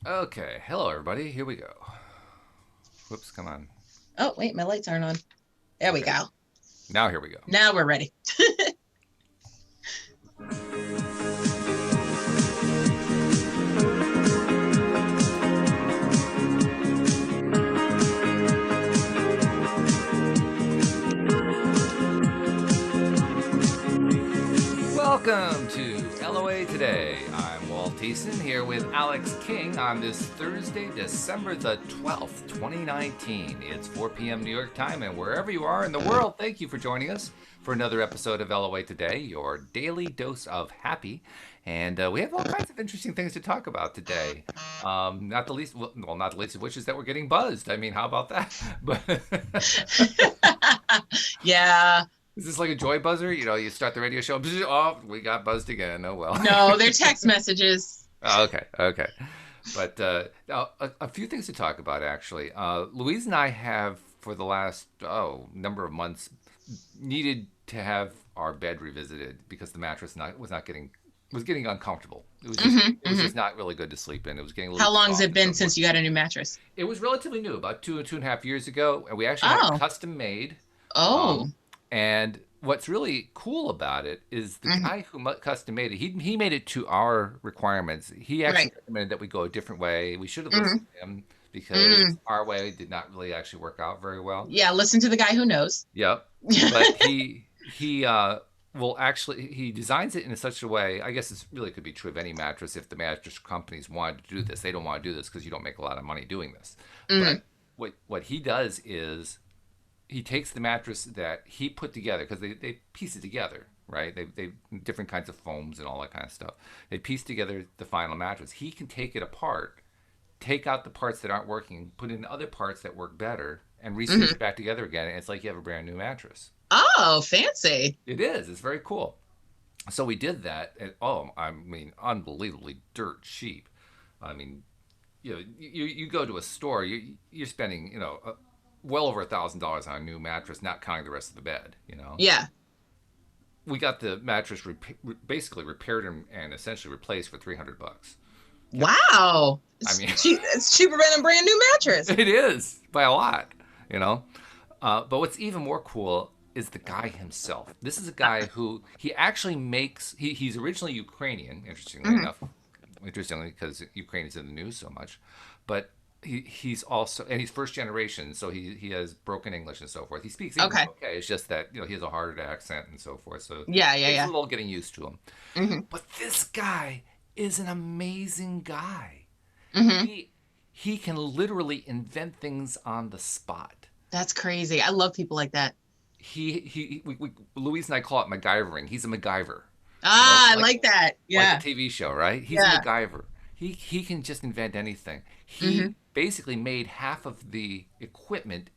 Okay, hello everybody. Here we go. Whoops, come on. Oh, wait, my lights aren't on. There we Okay, go. now here we go. Now we're ready. Welcome to LOA Today. I'm Walt here with Alex King on this Thursday, December the 12th, 2019. It's 4 p.m. New York time, and wherever you are in the world, thank you for joining us for another episode of LOA Today, your daily dose of happy. And we have all kinds of interesting things to talk about today. Not the least, well, not the least of which is that we're getting buzzed. I mean, how about that? But Yeah. is this like a joy buzzer? You know, you start the radio show, oh, we got buzzed again. Oh well. No, they're text messages. Oh, okay, okay. But now, a few things to talk about actually. Louise and I have, for the last number of months, needed to have our bed revisited because the mattress was getting uncomfortable. It was just not really good to sleep in. It was getting a little How long has soft it and so been forth. since you got a new mattress? It was relatively new, about 2.5 years ago, and we actually had it Oh, custom made. oh. Um, and what's really cool about it is the hmm guy who custom made it. He made it to our requirements. He actually Right. recommended that we go a different way. We should have listened hmm to him because mm our way did not really actually work out very well. Yeah, listen to the guy who knows. Yep. But he will actually he designs it in such a way. I guess this really could be true of any mattress if the mattress companies wanted to do this. They don't want to do this because you don't make a lot of money doing this. mm But what he does is he takes the mattress that he put together because they piece it together, right? They different kinds of foams and all that kind of stuff. They piece together the final mattress. He can take it apart, take out the parts that aren't working, put in other parts that work better, and re-stitch hmm it back together again. And it's like you have a brand new mattress. Oh, fancy. It is. It's very cool. So we did that, and I mean, unbelievably dirt cheap. I mean, you go to a store, you're spending well over $1,000 on a new mattress, not counting the rest of the bed. Yeah. We got the mattress basically repaired and essentially replaced for $300. Yeah, Wow. I It's mean, cheap. It's cheaper than a brand new mattress. it is by a lot, you know. But what's even more cool is the guy himself. This is a guy who he actually makes. He's originally Ukrainian, interestingly hmm enough. Interestingly, because Ukraine is in the news so much, but he's also and he's first generation, so he has broken English and so forth. He speaks English Okay. okay. It's just that he has a harder accent and so forth, so it Yeah, yeah, takes a yeah. little getting used to him. hmm But this guy is an amazing guy. hmm He he can literally invent things on the spot. That's crazy. I love people like that. Louise and I call it MacGyvering. He's a MacGyver, Ah, I like like that. the Yeah. TV show, right? He's a Yeah. MacGyver. He can just invent anything. hmm He basically made half of the equipment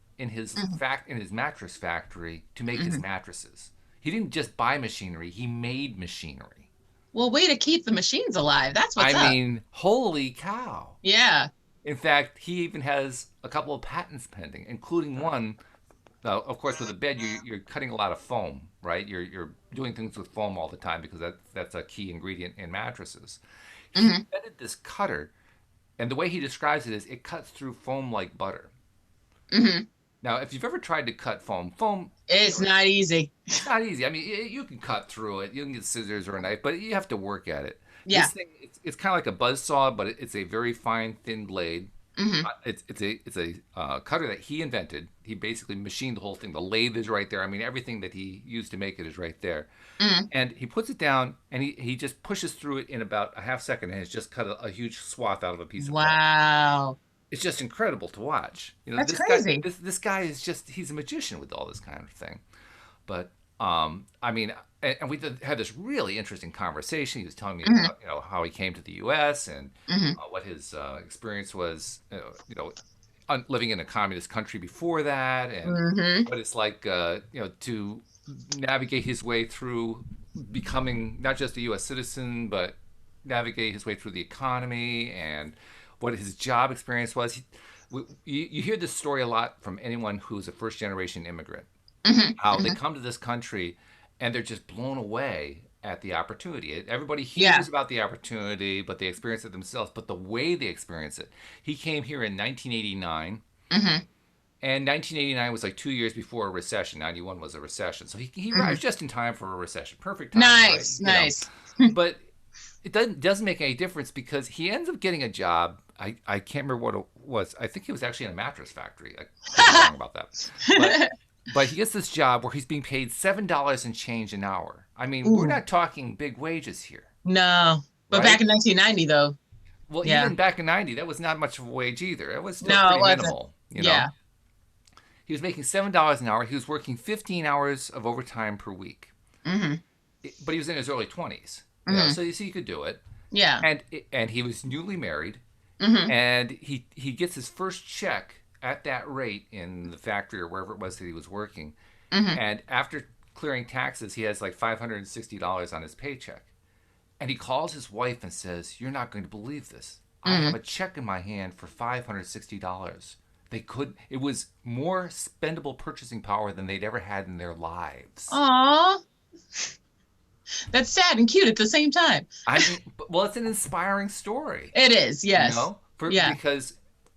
hmm in his mattress factory to make his hmm mattresses. He didn't just buy machinery; he made machinery. Well, way to keep the machines alive. That's I what's up. mean, holy cow! Yeah. In fact, he even has a couple of patents pending, including one. Of course, with a bed, you're cutting a lot of foam, right? You're doing things with foam all the time because that's a key ingredient in mattresses. He hmm invented this cutter, and the way he describes it is it cuts through foam like butter. hmm Now, if you've ever tried to cut foam, It's not easy. it's not easy. I mean, you can cut through it. You can get scissors or a knife, but you have to work at it. Yeah. This thing, it's kind of like a buzz saw, but it's a very fine, thin blade. hmm It's a cutter that he invented. He basically machined the whole thing. The lathe is right there. I mean, everything that he used to make it is right there. hmm And he puts it down, and he just pushes through it in about a half second, and has just cut a huge swath out of a piece of foam. Wow. It's just incredible to watch. That's crazy. This guy is just he's a magician with all this kind of thing. But I mean, and we had this really interesting conversation. He was telling me hmm about how he came to the U.S. and hmm what his experience was, living in a communist country before that, and hmm what it's like, to navigate his way through becoming not just a U.S. citizen, but navigate his way through the economy and what his job experience was. You hear this story a lot from anyone who's a first generation immigrant, hmm how they hmm come to this country and they're just blown away at the opportunity. Everybody Yeah. hears about the opportunity, but they experience it themselves. But the way they experience it, he came here in 1989, Hmm. and 1989 was like 2 years before a recession. 91 was a recession, so he Hmm. arrives just in time for a recession. Perfect timing, right? Nice. Nice. But it doesn't make any difference because he ends up getting a job. I can't remember what it was. I think he was actually in a mattress factory. I could be wrong about that, but he gets this job where he's being paid $7 and change an hour. I mean, we're Ooh. not talking big wages here, No. But back right? in 1990, though. Well, Yeah. even back in '90, that was not much of a wage either. It was still No, it pretty wasn't. minimal, you know. Yeah. He was making $7 an hour. He was working 15 hours of overtime per week, Hmm. but he was in his early 20s, Hmm. so you see, he could do it. Yeah. And he was newly married, Hmm. and he gets his first check at that rate in the factory or wherever it was that he was working. Hmm. And after clearing taxes, he has like $560 on his paycheck. And he calls his wife and says, "You're not going to believe this. I have Hmm. a check in my hand for $560." It was more spendable purchasing power than they'd ever had in their lives. Aw. That's sad and cute at the same time. I mean, well, it's an inspiring story, It is. Yes. Yeah. because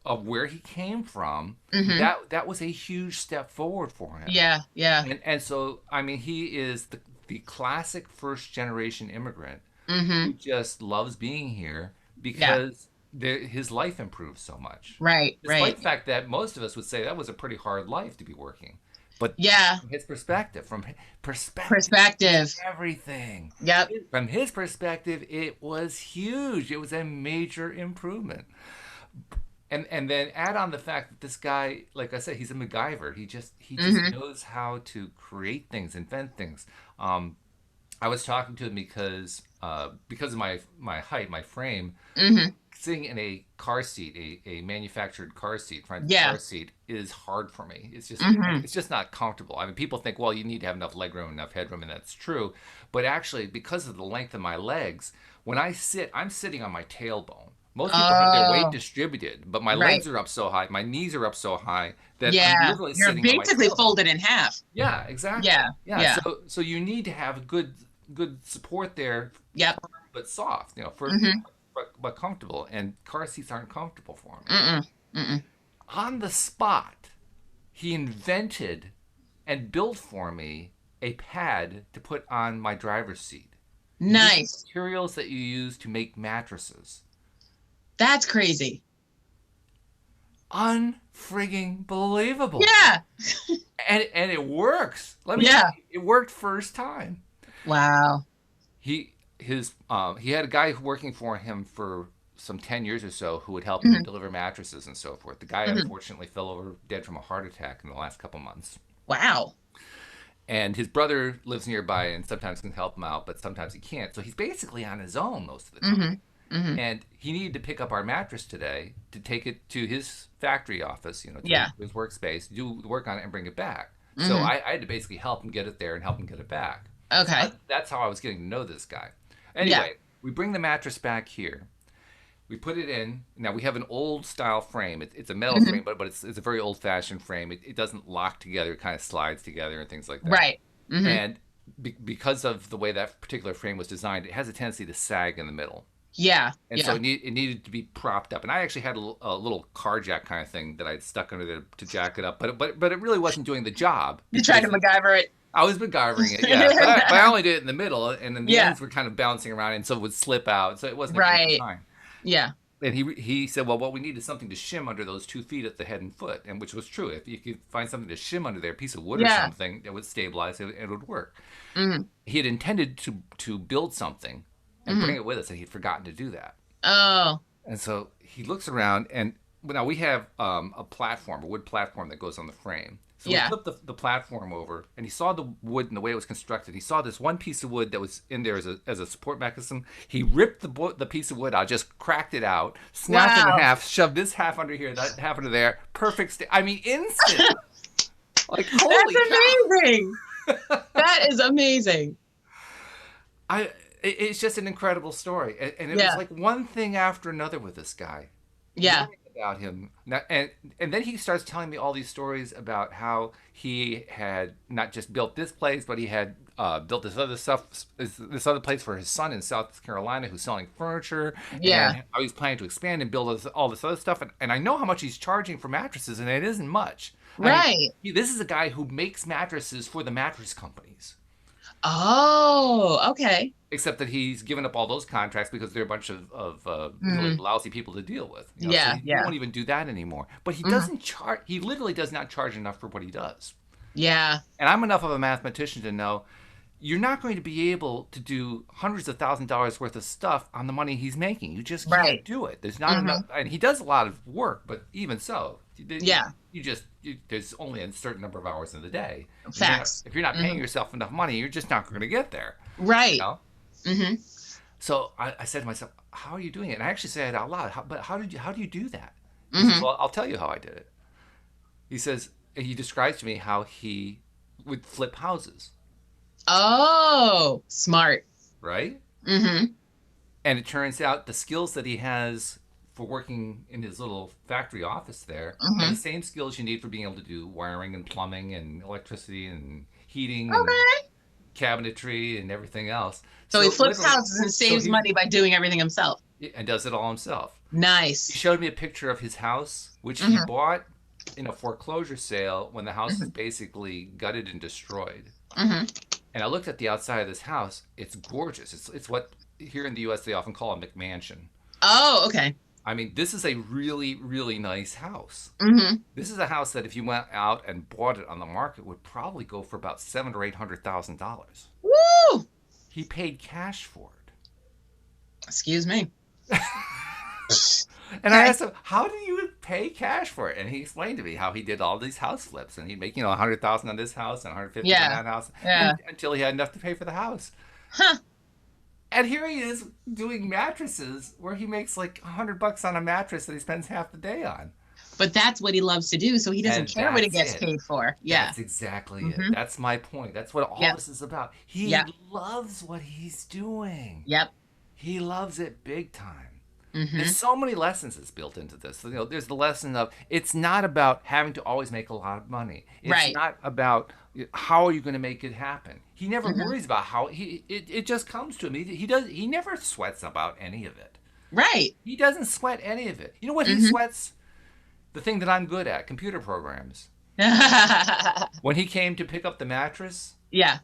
of where he came from. Hmm. That was a huge step forward for him. Yeah. Yeah. And so, I mean, he is the classic first generation immigrant who Hmm. just loves being here Yeah. because his life improved so much. Right. Despite Right. the fact that most of us would say that was a pretty hard life to be working. But Yeah. from his perspective, is Perspective. everything. Yep. From his perspective, it was huge. It was a major improvement. And then add on the fact that this guy, like I said, he's a MacGyver. He just Hmm. knows how to create things, invent things. Um, I was talking to him because of my height, my frame, Hmm. sitting in a car seat, a manufactured car seat, front Yeah. car seat, is hard for me. Hmm. It's just not comfortable. I mean, people think, well, you need to have enough leg room, enough headroom, and that's true. But actually, because of the length of my legs, when I sit, I'm sitting on my tailbone. Most people have their weight Oh, distributed, but my right. legs are up so high, my knees are up so high that I'm Yeah. literally You're sitting on my basically tailbone. folded in half. Yeah, exactly. Yeah. Yeah, Yeah. so you need to have a good support there, Yep. but soft, Hmm. but comfortable. And car seats aren't comfortable for me. Mm-mm. Mm-mm. On the spot, he invented and built for me a pad to put on my driver's seat using Nice. materials that you use to make mattresses. That's crazy. Unfrigging believable. Yeah. And it works. Let me tell Yeah. you, it worked first time. Wow. He had a guy working for him for some 10 years or so who would help him Hmm. deliver mattresses and so forth. The guy Hmm. unfortunately fell over dead from a heart attack in the last couple months. Wow. And his brother lives nearby and sometimes can help him out, but sometimes he can't. So he's basically on his own most of the time. Hmm. Hmm. And he needed to pick up our mattress today to take it to his factory office, to Yeah. his workspace, do the work on it, and bring it back. So Hmm. I had to basically help him get it there and help him get it back. So Okay. that's how I was getting to know this guy. Yeah. Anyway, we bring the mattress back here. We put it in. Now we have an old style frame. It's a metal Hmm. frame, but it's a very old fashioned frame. It doesn't lock together. It kind of slides together and things like that. Right. Hmm. And because of the way that particular frame was designed, it has a tendency to sag in the middle. Yeah. And so Yeah. it needed to be propped up. And I actually had a little car jack kind of thing that I'd stuck under there to jack it up. But it really wasn't doing the job You tried to because MacGyver it. I was MacGyvering it, yeah. But I only did it in the middle, and then the Yeah. ends were kind of bouncing around, and so it would slip out. So it wasn't a great Right. design. Yeah. And he said, well, what we need is something to shim under those 2 feet at the head and foot, and which was true. If you could find something to shim under there, a piece of wood or Yeah. something that would stabilize it, it would work. Hmm. He had intended to build something and Hmm. bring it with us, and he'd forgotten to do that. Oh. And so he looks around, and now we have a platform, a wood platform that goes on the frame. So Yeah. we flipped the platform over, and he saw the wood and the way it was constructed. He saw this one piece of wood that was in there as a support mechanism. He ripped the piece of wood out, just cracked it out, snapped it in Wow. half, shoved this half under here, that half under there. Perfect. I mean, instant. Like, holy That's cow. amazing. That is amazing. It's just an incredible story, and it was Yeah. like one thing after another with this guy. Yeah. Learning about him, and then he starts telling me all these stories about how he had not just built this place, but he had built this other place for his son in South Carolina who's selling furniture, Yeah. and how he's planning to expand and build all this other stuff. And I know how much he's charging for mattresses, and it isn't much. I mean, Right. this is a guy who makes mattresses for the mattress companies. Oh, okay. Except that he's given up all those contracts because they're a bunch of really Mm. lousy people to deal with. So Yeah, he yeah. won't even do that anymore. But he Hmm. doesn't charge. He literally does not charge enough for what he does. Yeah. And I'm enough of a mathematician to know you're not going to be able to do hundreds of $1,000s worth of stuff on the money he's making. You just can't Right. do it. There's not Hmm. enough, and he does a lot of work, but even so, Yeah. there's only a certain number of hours in the day. And Facts. if you're not paying Hmm. yourself enough money, you're just not going to get there. You Right. know. Hmm. So I said to myself, "How are you doing it?" And I actually said it out loud. But how do you do that? He says, Hmm. "Well, I'll tell you how I did it." He describes to me how he would flip houses, Oh, smart. right? Hmm. And it turns out the skills that he has for working in his little factory office there are the Hmm. same skills you need for being able to do wiring and plumbing and electricity and heating and Okay. cabinetry and everything else. So he So flips literally, houses and so saves he money by doing everything himself. and does it all himself. He Nice. showed me a picture of his house, which he Hmm. bought in a foreclosure sale when the house was Hmm. basically gutted and destroyed. Hmm. And I looked at the outside of this house. It's gorgeous. It's what here in the U.S. they often call a McMansion. Oh, okay. I mean, this is a really, really nice house. Hmm. This is a house that if you went out and bought it on the market would probably go for about $700,000 or $800,000. Woo! He paid cash for it. Excuse me. And I Okay. asked him, "How do you pay cash for it?" And he explained to me how he did all these house flips, and he'd make 100,000 on this house and 150 on Yeah. that house, Yeah. and until he had enough to pay for the house. Huh. And here he is doing mattresses where he makes like $100 on a mattress that he spends half the day on. But that's what he loves to do, so he doesn't And care what he that's gets it. paid for. Yeah. That's exactly it. Hmm. That's my point. That's what all Yep. this is about. He Yep. loves what he's doing. Yep. He loves it big time. There's Hmm. so many lessons that's built into this. There's the lesson of it's not about having to always make a lot of money. It's Right. not about how are you going to make it happen. He never Hmm. worries about how it just comes to him. He never sweats about any of it. Right. He doesn't sweat any of it. You know what he Hmm. sweats? The thing that I'm good at, computer programs. When he came to pick up the mattress, Yeah.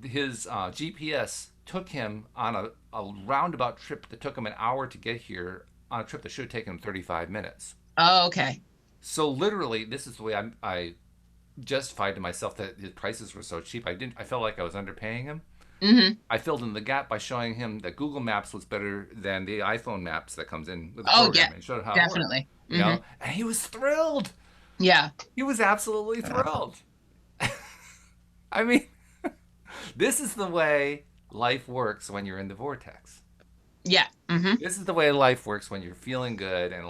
his GPS took him on a roundabout trip that took him an hour to get here on a trip that should have taken him 35 minutes. Oh, okay. So literally, this is the way I justified to myself that his prices were so cheap. I felt like I was underpaying him. Hmm. I filled in the gap by showing him that Google Maps was better than the iPhone Maps that comes in with the Oh, yeah. program and showed him how it worked. Definitely. Hmm. And he was thrilled. Yeah. He was absolutely thrilled. I mean, this is the way life works when you're in the vortex. Yeah. Hmm. This is the way life works when you're feeling good and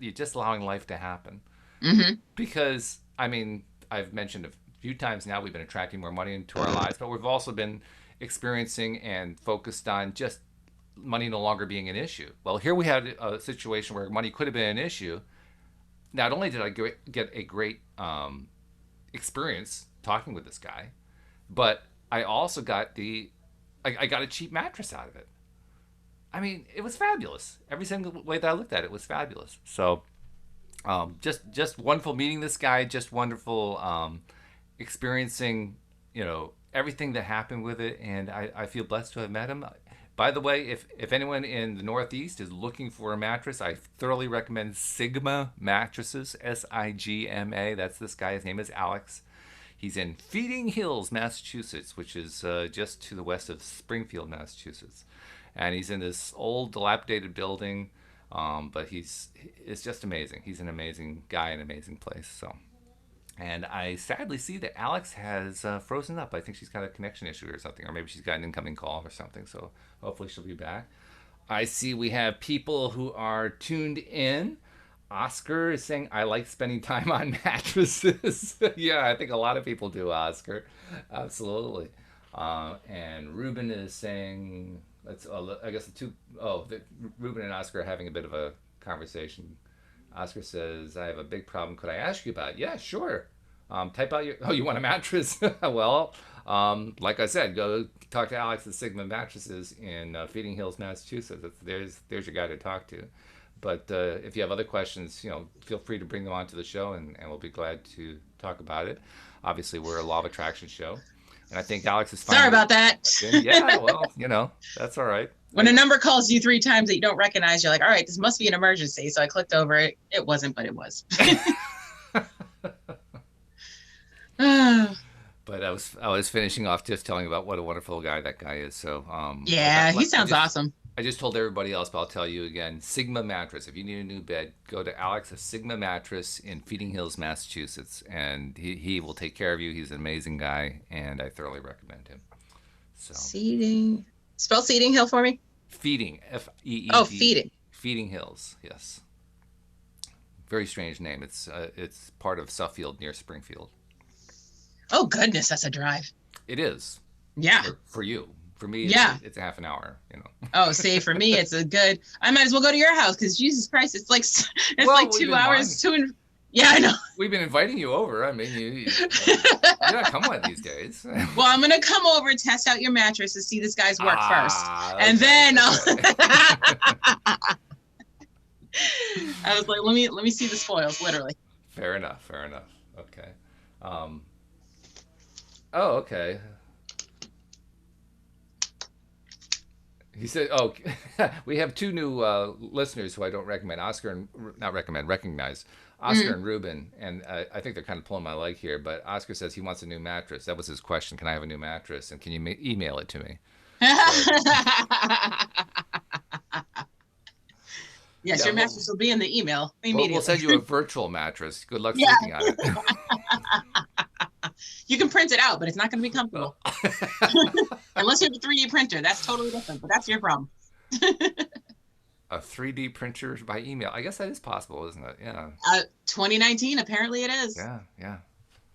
you're just allowing life to happen. Hmm. Because I mean, I've mentioned a few times now we've been attracting more money into our lives, but we've also been experiencing and focused on just money no longer being an issue. Well, here we had a situation where money could have been an issue. Not only did I get a great experience talking with this guy, but I also I got a cheap mattress out of it. I mean, it was fabulous. Every single way that I looked at it was fabulous. So, just wonderful meeting this guy. Just wonderful experiencing, everything that happened with it, and I feel blessed to have met him. By the way, if anyone in the Northeast is looking for a mattress, I thoroughly recommend Sigma mattresses. Sigma. That's this guy. His name is Alex. He's in Feeding Hills, Massachusetts, which is just to the west of Springfield, Massachusetts. And he's in this old, dilapidated building, but it's just amazing. He's an amazing guy, an amazing place. So, and I sadly see that Alex has frozen up. I think she's got a connection issue or something, or maybe she's got an incoming call or something. So hopefully she'll be back. I see we have people who are tuned in. Oscar is saying, I like spending time on mattresses. Yeah, I think a lot of people do, Oscar. Absolutely. And Ruben is saying, I guess Ruben and Oscar are having a bit of a conversation. Oscar says, I have a big problem. Could I ask you about it? Yeah, sure. Type out you want a mattress? Well, Like I said, go talk to Alex at Sigma Mattresses in Feeding Hills, Massachusetts. There's your guy to talk to. But if you have other questions, feel free to bring them onto the show, and we'll be glad to talk about it. Obviously, we're a law of attraction show, and I think Alex is Sorry finally. about that. Yeah, well, that's all right. When a number calls you 3 times that you don't recognize, you're like, all right, this must be an emergency. So I clicked over it. It wasn't, but it was. But I was finishing off just telling about what a wonderful guy that guy is. So Yeah, he sounds awesome. I just told everybody else, but I'll tell you again. Sigma Mattress. If you need a new bed, go to Alex at Sigma Mattress in Feeding Hills, Massachusetts, and he will take care of you. He's an amazing guy, and I thoroughly recommend him. So Seating. Spell Seating Hill for me. Feeding, Feed. Oh, Feeding. Feeding Hills, yes. Very strange name. It's part of Suffield near Springfield. Oh goodness, that's a drive. It is. Yeah. For you. For me, it's a half an hour. Oh, see, for me, it's a good. I might as well go to your house because Jesus Christ, it's like 2 hours. Yeah, I know. We've been inviting you over. I mean, you're not coming one of these days. Well, I'm gonna come over, test out your mattress to see this guy's work first, okay, and then okay. I was like, let me see the spoils, literally. Fair enough. Okay. Oh, okay. He said, "Oh, we have 2 new listeners who I don't recognize. Oscar and Ruben, and I think they're kind of pulling my leg here. But Oscar says he wants a new mattress. That was his question. Can I have a new mattress? And can you email it to me?" Yes, your mattress will be in the email immediately. We'll send you a virtual mattress. Good luck sleeping on it. You can print it out, but it's not going to be comfortable. Unless you have a 3D printer. That's totally different, but that's your problem. A 3D printer by email. I guess that is possible, isn't it? Yeah. 2019, apparently it is. Yeah.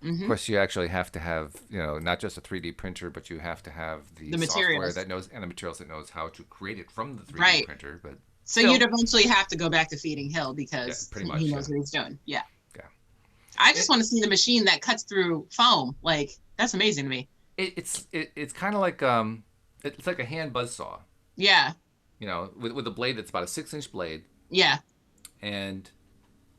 Mm-hmm. Of course, you actually have to have, not just a 3D printer, but you have to have the software that knows, and the materials that knows how to create it from the 3D printer. But so you'd eventually have to go back to Feeding Hill because he knows what he's doing. Yeah. I just want to see the machine that cuts through foam. Like, that's amazing to me. It's kind of like it's like a hand buzzsaw. Yeah. With a blade that's about a 6-inch blade. Yeah. And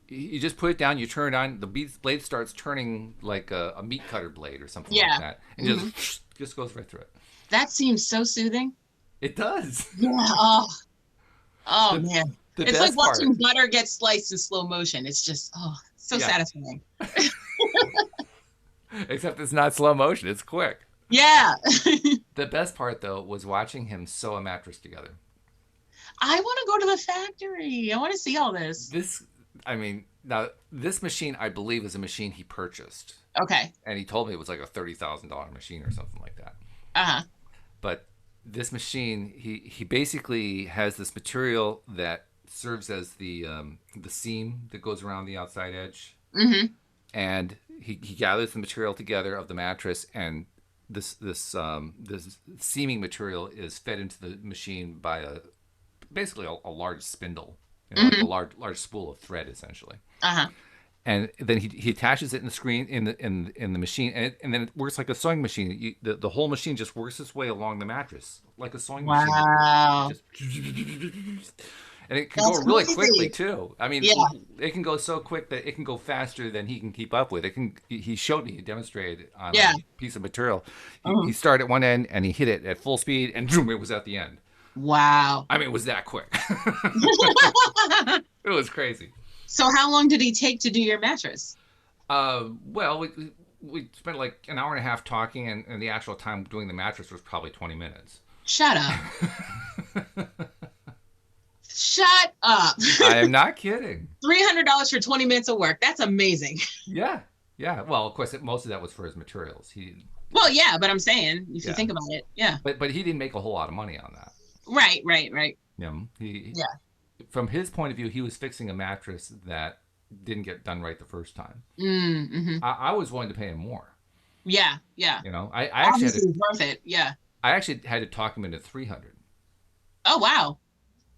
you just put it down, you turn it on, the blade starts turning like a meat cutter blade or something like that, and just goes right through it. That seems so soothing. It does. Yeah. Oh man. It's like watching butter get sliced in slow motion. It's just so satisfying. Except it's not slow motion, it's quick. Yeah. The best part though was watching him sew a mattress together. I want to go to the factory. I want to see all this. Now this machine I believe is a machine he purchased. Okay. And he told me it was like a $30,000 machine or something like that. Uh-huh. But this machine, he basically has this material that serves as the seam that goes around the outside edge. Mm-hmm. And he gathers the material together of the mattress, and this seaming material is fed into the machine by basically a large spindle, like a large spool of thread essentially. Uh-huh. And then he attaches it in the screen in the machine, and then it works like a sewing machine. The whole machine just works its way along the mattress like a sewing machine. Wow. And it can go really quickly too. I mean, it can go so quick that it can go faster than he can keep up with. He showed me, he demonstrated on a piece of material. He started at one end and he hit it at full speed, and boom, it was at the end. Wow. I mean, it was that quick. It was crazy. So how long did he take to do your mattress? Well, we spent like an hour and a half talking, and the actual time doing the mattress was probably 20 minutes. Shut up. Shut up. I am not kidding. $300 for 20 minutes of work. That's amazing. Yeah. Well, of course, most of that was for his materials. Well, yeah, but I'm saying, if you think about it, yeah. But he didn't make a whole lot of money on that. Right. Yeah. From his point of view, he was fixing a mattress that didn't get done right the first time. Mm-hmm. I was willing to pay him more. Yeah. I actually had to, worth it. Yeah. I actually had to talk him into $300. Oh wow.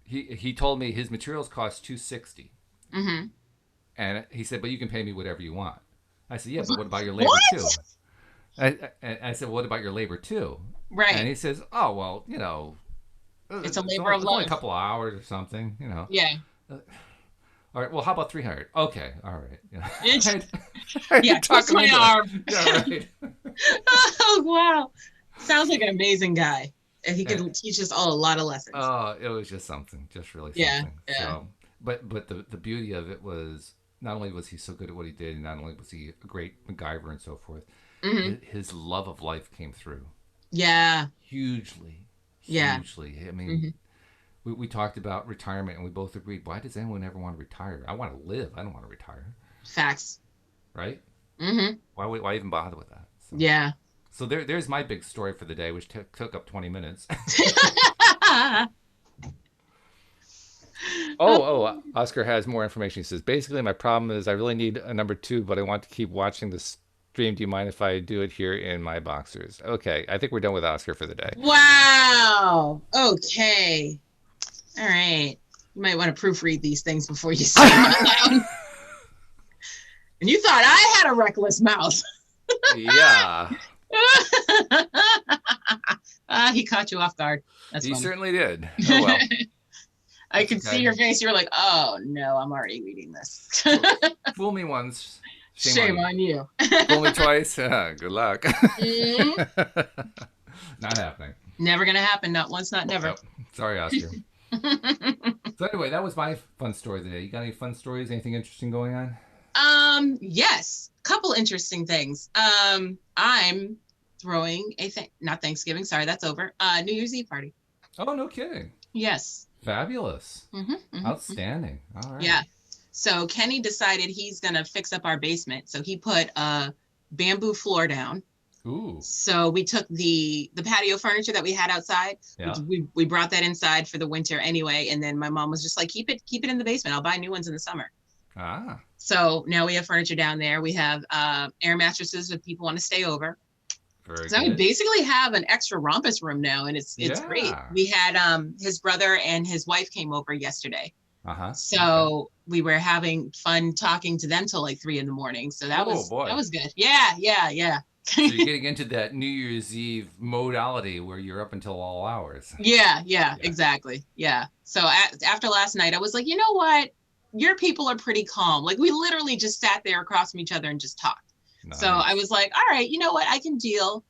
He told me his materials cost $260. Mm-hmm. And he said, but you can pay me whatever you want. I said, yeah, but what about your labor too? I said, well, what about your labor too? Right. And he says, oh, well, it's a labor of love. It's only a couple of hours or something, Yeah. All right. Well, how about 300? Okay. All right. Yeah. Twist my arm. Yeah. Right. Oh, wow. Sounds like an amazing guy. And he could teach us all a lot of lessons. Oh, it was just something. Just really something. Yeah. So, but the beauty of it was not only was he so good at what he did, and not only was he a great MacGyver and so forth, his love of life came through. Yeah. Hugely. Yeah. Hugely. I mean, we talked about retirement, and we both agreed, why does anyone ever want to retire? I want to live. I don't want to retire. Facts. Right? Mm-hmm. Why even bother with that? So. Yeah. So there's my big story for the day, which took up 20 minutes. Oscar has more information. He says, basically, my problem is I really need a number 2, but I want to keep watching the stream. Do you mind if I do it here in my boxers? Okay, I think we're done with Oscar for the day. Wow. Okay. All right. You might want to proofread these things before you say them out loud. And you thought I had a reckless mouth. Yeah. He caught you off guard. He certainly did. Oh well. I could see your face. You were like, "Oh no, I'm already reading this." Fool me once, shame on you. Fool me twice. Good luck. Not happening. Never gonna happen. Not once. Not never. Nope. Sorry, Oscar. So anyway, that was my fun story today. You got any fun stories? Anything interesting going on? Yes. Couple interesting things. I'm throwing not Thanksgiving, sorry, that's over. New Year's Eve party. Oh, no kidding. Yes. Fabulous. Outstanding. All right. Yeah. So Kenny decided he's gonna fix up our basement. So he put a bamboo floor down. Ooh. So we took the patio furniture that we had outside. Yeah. We brought that inside for the winter anyway. And then my mom was just like, keep it in the basement. I'll buy new ones in the summer. Ah. So now we have furniture down there. We have air mattresses if people want to stay over. Very so good. We basically have an extra rompus room now, and it's great. We had his brother and his wife came over yesterday. So we were having fun talking to them till like 3 a.m. So that was good. Yeah. So you're getting into that New Year's Eve modality where you're up until all hours. Yeah, exactly. Yeah. So after last night, I was like, you know what? Your people are pretty calm. Like we literally just sat there across from each other and just talked. Nice. So I was like, all right, you know what? I can deal.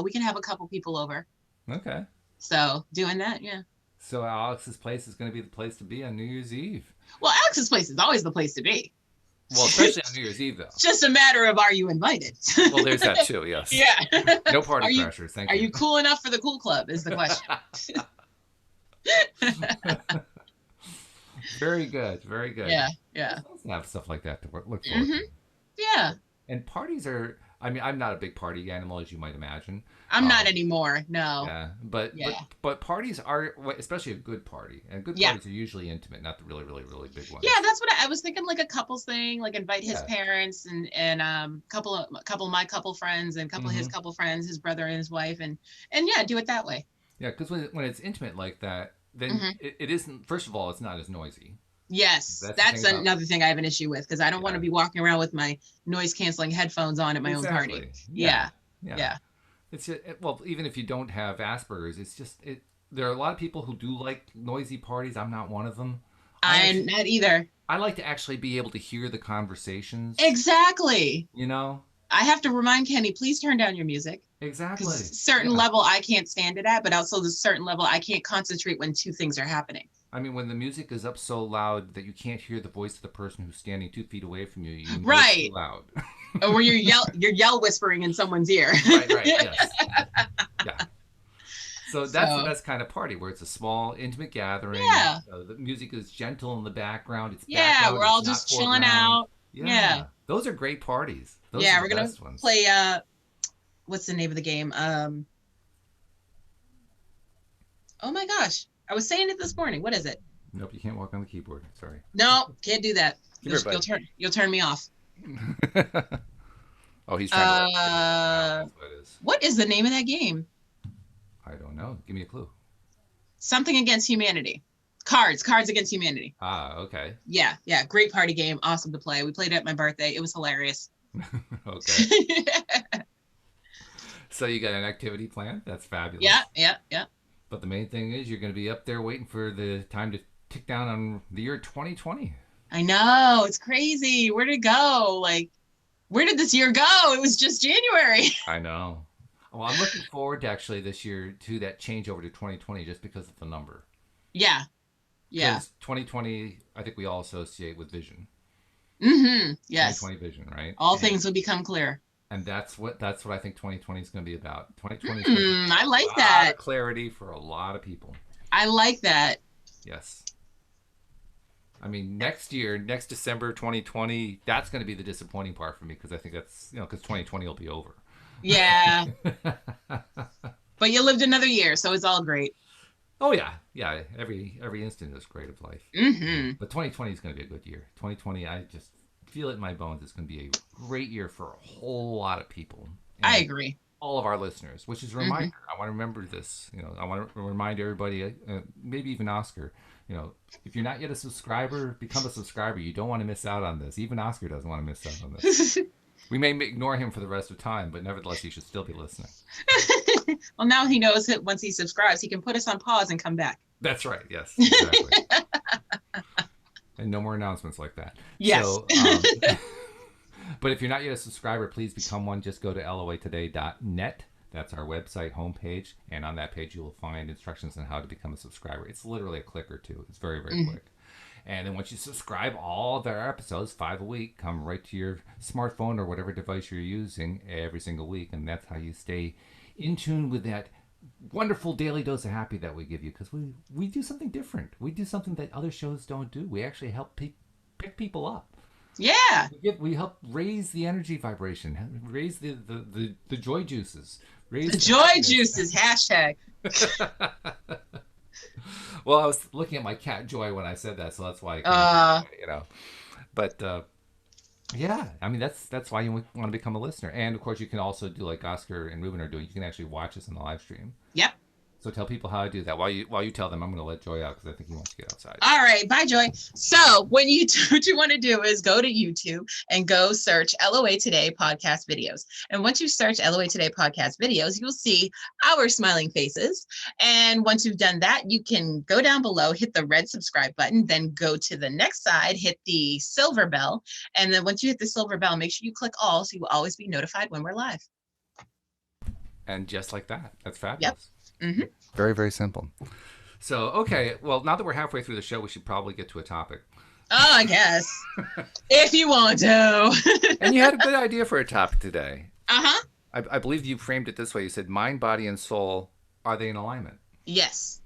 We can have a couple people over. Okay. So doing that, yeah. So Alex's place is going to be the place to be on New Year's Eve. Well, Alex's place is always the place to be. Well, especially on New Year's Eve, though. It's just a matter of, are you invited? Well, there's that too, yes. Yeah. No party pressure, thank you. Are you cool enough for the cool club is the question. Very good. Yeah. Let's have stuff like that to look forward to. Yeah. And parties are, I mean, I'm not a big party animal, as you might imagine. I'm not anymore, no. Yeah, but parties are, especially a good party, and good parties are usually intimate, not the really, really, really big ones. Yeah, that's what I was thinking, like a couples thing, like invite his parents and couple of my couple friends and couple of his couple friends, his brother and his wife, and do it that way. Yeah, because when it's intimate like that, then it isn't. First of all, it's not as noisy. Yes, that's another thing I have an issue with, because I don't want to be walking around with my noise canceling headphones on at my own party. Yeah. It's well, even if you don't have Asperger's, it's just there are a lot of people who do like noisy parties. I'm not one of them. I'm not either. I like to actually be able to hear the conversations. Exactly. You know? I have to remind Kenny, please turn down your music. Exactly. Because certain level I can't stand it at, but also the certain level I can't concentrate when two things are happening. I mean, when the music is up so loud that you can't hear the voice of the person who's standing 2 feet away from you, you know it's too loud. Or you're yell whispering in someone's ear. Right, yes. Yeah. So that's the best kind of party, where it's a small, intimate gathering. Yeah. The music is gentle in the background. It's we're all just chilling out. Yeah. Those are great parties. Those we're going to play, what's the name of the game? Oh my gosh. I was saying it this morning. What is it? Nope, you can't walk on the keyboard. Sorry. No, can't do that. You'll turn me off. Oh, he's trying to. What is the name of that game? I don't know. Give me a clue. Something Against Humanity. Cards Against Humanity. Ah, okay. Yeah. Great party game. Awesome to play. We played it at my birthday. It was hilarious. Okay. So you got an activity plan. That's fabulous. Yeah. But the main thing is you're going to be up there waiting for the time to tick down on the year 2020. I know. It's crazy. Where did it go? Like, where did this year go? It was just January. I know. Well, I'm looking forward to actually this year to that change over to 2020 just because of the number. Yeah. Yeah. Because 2020, I think we all associate with vision. Mm-hmm. Yes. 2020 vision, right? All things will become clear. And that's what I think 2020 is going to be about. 2020 is going to be I like a lot that. of clarity for a lot of people. I like that. Yes. I mean, next year, next December 2020, that's going to be the disappointing part for me because I think that's, because 2020 will be over. Yeah. But you lived another year, so it's all great. Oh, yeah. Yeah. Every instant is great of life. Mm-hmm. But 2020 is going to be a good year. 2020, I just feel it in my bones. It's going to be a great year for a whole lot of people. I agree. All of our listeners, which is a reminder. I want to remember this. I want to remind everybody, maybe even Oscar, if you're not yet a subscriber, become a subscriber. You don't want to miss out on this. Even Oscar doesn't want to miss out on this. We may ignore him for the rest of time, but nevertheless, he should still be listening. Well, now he knows that once he subscribes, he can put us on pause and come back. That's right. Yes, exactly. And no more announcements like that. Yes. So, but if you're not yet a subscriber, please become one. Just go to loatoday.net. That's our website homepage. And on that page, you will find instructions on how to become a subscriber. It's literally a click or two. It's very, very quick. And then once you subscribe, all of our episodes, 5 a week, come right to your smartphone or whatever device you're using every single week. And that's how you stay in tune with that wonderful daily dose of happy that we give you. Because we do something different. We do something that other shows don't do. We actually help pick people up. Yeah. We help raise the energy vibration, raise the joy juices. The joy juices, hashtag. Well, I was looking at my cat Joy when I said that, so that's why I can't, But yeah, I mean that's why you want to become a listener, and of course you can also do like Oscar and Ruben are doing. You can actually watch us on the live stream. Yep. So tell people how to do that. While you tell them, I'm going to let Joy out because I think he wants to get outside. All right, bye, Joy. So what you want to do is go to YouTube and go search LOA Today podcast videos. And once you search LOA Today podcast videos, you'll see our smiling faces. And once you've done that, you can go down below, hit the red subscribe button, then go to the next side, hit the silver bell. And then once you hit the silver bell, make sure you click all so you will always be notified when we're live. And just like that. That's fabulous. Yep. Mm-hmm. Very, very simple. So, okay. Well, now that we're halfway through the show, we should probably get to a topic. Oh, I guess. If you want to. And you had a good idea for a topic today. Uh-huh. I believe you framed it this way. You said, mind, body, and soul, are they in alignment? Yes.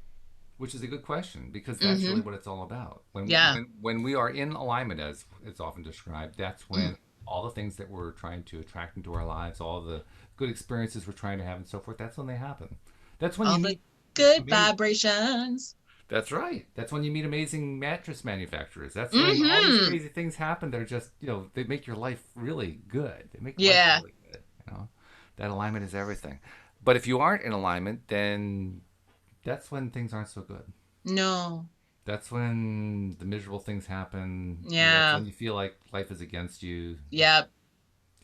Which is a good question because that's really what it's all about. When we are in alignment, as it's often described, that's when all the things that we're trying to attract into our lives, all the good experiences we're trying to have and so forth, that's when they happen. That's when you meet good vibrations. That's right. That's when you meet amazing mattress manufacturers. That's when all these crazy things happen that are just, they make your life really good. They make your life really good. That alignment is everything. But if you aren't in alignment, then that's when things aren't so good. No. That's when the miserable things happen. Yeah. That's when you feel like life is against you. Yep.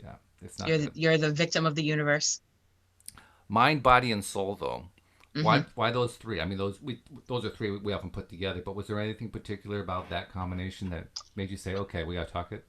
Yeah. It's not you're the victim of the universe. Mind, body, and soul, though. Why those three? I mean, those are three we often put together. But was there anything particular about that combination that made you say, "Okay, we got to talk it"?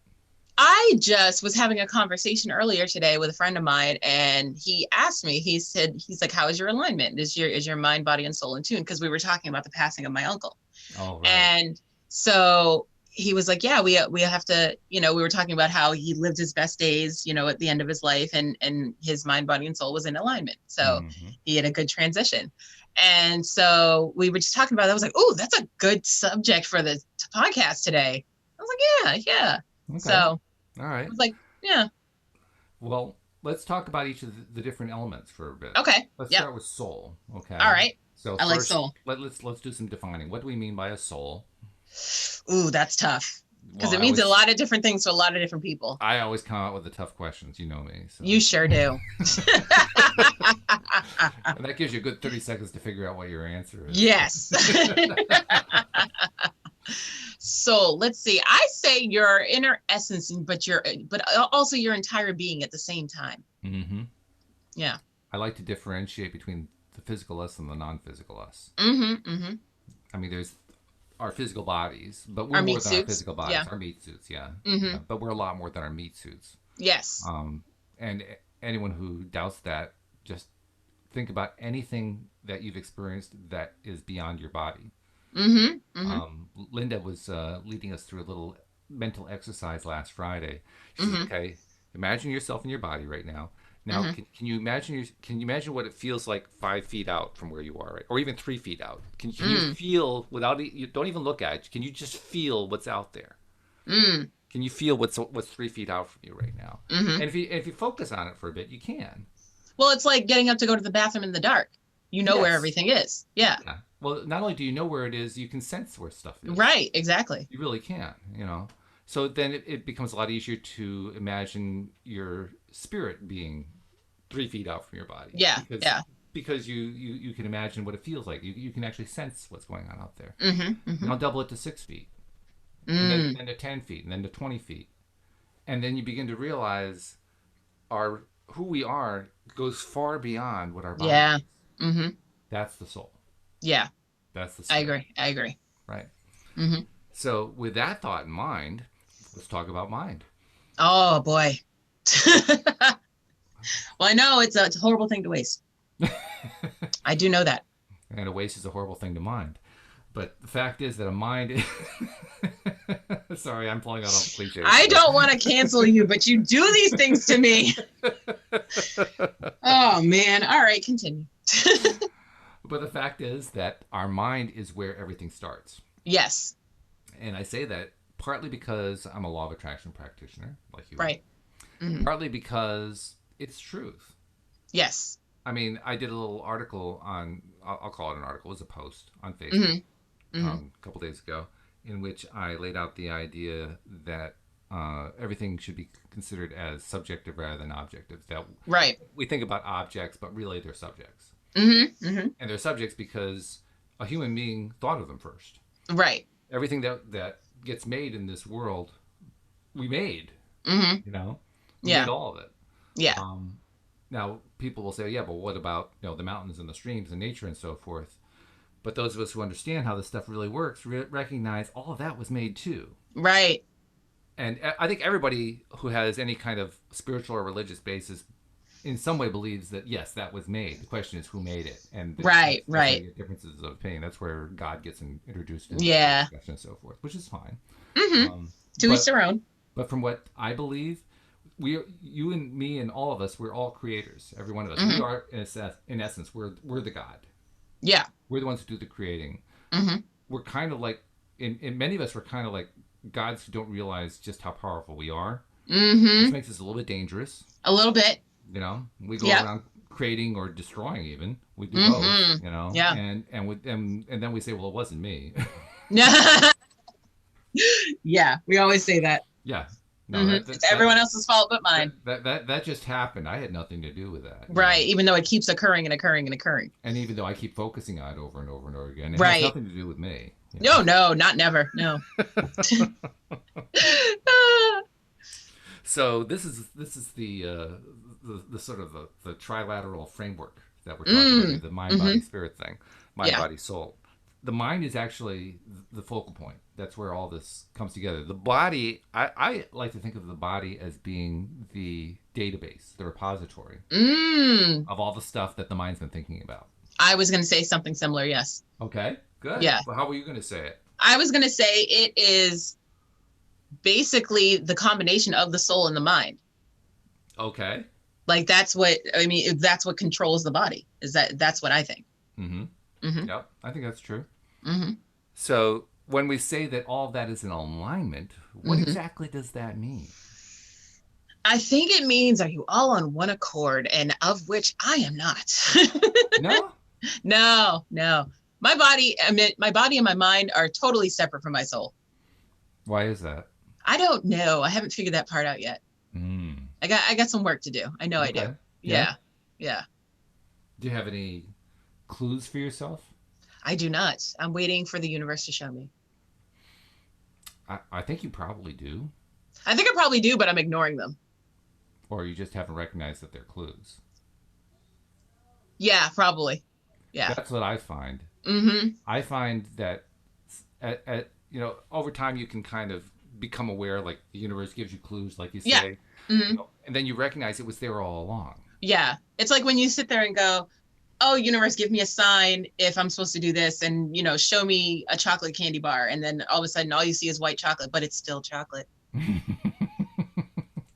I just was having a conversation earlier today with a friend of mine, and he asked me. He's like, "How is your alignment? Is your mind, body, and soul in tune?" Because we were talking about the passing of my uncle. Oh, right. And so he was like, yeah, we have to, we were talking about how he lived his best days, at the end of his life, and his mind, body, and soul was in alignment. So he had a good transition. And so we were just talking about that. I was like, oh, that's a good subject for the podcast today. I was like, yeah. Okay. So all right. I was like, yeah. Well, let's talk about each of the different elements for a bit. Okay. Let's start with soul. Okay. All right. So I like soul. Let's do some defining. What do we mean by a soul? Ooh, that's tough. Because it means a lot of different things to a lot of different people. I always come out with the tough questions. You know me. So. You sure do. And that gives you a good 30 seconds to figure out what your answer is. Yes. So let's see. I say your inner essence, but also your entire being at the same time. Mm-hmm. Yeah. I like to differentiate between the physical us and the non-physical us. I mean, there's our physical bodies, but we're Our more meat than our suits. physical bodies. Yeah. Our meat suits, yeah. Yeah. But we're a lot more than our meat suits. Yes. And anyone who doubts that, just think about anything that you've experienced that is beyond your body. Linda was leading us through a little mental exercise last Friday. She said, "Okay, imagine yourself in your body right now. Now, can you imagine can you imagine what it feels like 5 feet out from where you are, right, or even 3 feet out? Can you feel without you don't even look at it? Can you just feel what's out there? Can you feel what's 3 feet out from you right now? And if you focus on it for a bit, you can. Well, it's like getting up to go to the bathroom in the dark. You know where Yes. everything is. Yeah. Yeah. Well, not only do you know where it is, you can sense where stuff is. Right. Exactly. You really can, you know. So then it becomes a lot easier to imagine your spirit being 3 feet out from your body. Yeah. Yeah. Because you can imagine what it feels like. You can actually sense what's going on out there. Now double it to 6 feet, and then to 10 feet, and then to 20 feet, and then you begin to realize who we are goes far beyond what our body Yeah. is. That's the soul. Yeah. That's the spirit. I agree. Right. So with that thought in mind, let's talk about mind. Oh boy. Well, I know it's a horrible thing to waste. I do know that. And a waste is a horrible thing to mind. But the fact is that a mind is... Sorry, I'm pulling out all the cliches. I don't want to cancel you, but you do these things to me. Oh, man. All right, continue. But the fact is that our mind is where everything starts. Yes. And I say that partly because I'm a law of attraction practitioner, like you. Right. Partly because it's truth. Yes. I mean, I did a little article on, I'll call it an article, it was a post on Facebook a couple days ago, in which I laid out the idea that everything should be considered as subjective rather than objective. That right. We think about objects, but really they're subjects. And they're subjects because a human being thought of them first. Right. Everything that gets made in this world, we made. You know? We made all of it. Yeah. Now, people will say, yeah, but what about the mountains and the streams and nature and so forth? But those of us who understand how this stuff really works recognize all of that was made too. Right. And I think everybody who has any kind of spiritual or religious basis in some way believes that, yes, that was made. The question is who made it. And right. Differences of opinion. That's where God gets introduced in the discussion and so forth, which is fine. To each their own. But from what I believe, you and me and all of us, we're all creators. Every one of us. We are, in essence, we're the God. Yeah. We're the ones who do the creating. We're kind of like, in many of us, we're kind of like gods who don't realize just how powerful we are. Which makes us a little bit dangerous. A little bit. You know, we go around creating or destroying even. We do both, you know. Yeah. And then we say, well, it wasn't me. Yeah, we always say that. Yeah. No, it's everyone else's fault but mine. That just happened. I had nothing to do with that. Right, even though it keeps occurring and occurring and occurring. And even though I keep focusing on it over and over and over again, it has nothing to do with me. No, not never. No. So this is the sort of the trilateral framework that we're talking about, the mind, body, spirit thing, mind, body, soul. The mind is actually the focal point. That's where all this comes together. The body, I like to think of the body as being the database, the repository of all the stuff that the mind's been thinking about. I was going to say something similar, yes. Okay, good. Yeah. Well, how were you going to say it? I was going to say it is basically the combination of the soul and the mind. Okay. Like that's what controls the body. That's what I think. Yep, I think that's true. So when we say that all of that is in alignment, what exactly does that mean? I think it means, are you all on one accord, and of which I am not. No? No. My body and my mind are totally separate from my soul. Why is that? I don't know. I haven't figured that part out yet. I got some work to do. I know I do. Yeah. Do you have any clues for yourself? I do not. I'm waiting for the universe to show me. I think you probably do. I think I probably do, but I'm ignoring them. Or you just haven't recognized that they're clues. Yeah, probably. Yeah. That's what I find. Mm-hmm. I find that over time you can kind of become aware, like the universe gives you clues, like you Yeah. say, Mm-hmm. and then you recognize it was there all along. Yeah. It's like when you sit there and go, oh, universe, give me a sign if I'm supposed to do this, and show me a chocolate candy bar, and then all of a sudden all you see is white chocolate, but it's still chocolate.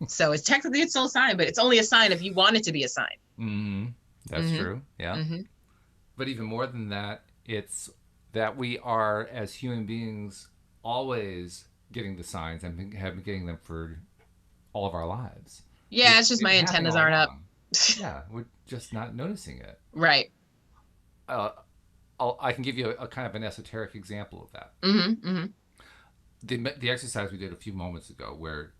So it's still a sign, but it's only a sign if you want it to be a sign. Mm-hmm. That's Mm-hmm. true. Yeah. Mm-hmm. But even more than that, it's that we are, as human beings, always getting the signs and have been getting them for all of our lives. Yeah, it's just They've my been happening antennas all aren't up. along. Yeah, we're just not noticing it. Right. Uh, I can give you a kind of an esoteric example of that. Mm-hmm. Mm-hmm. The exercise we did a few moments ago, where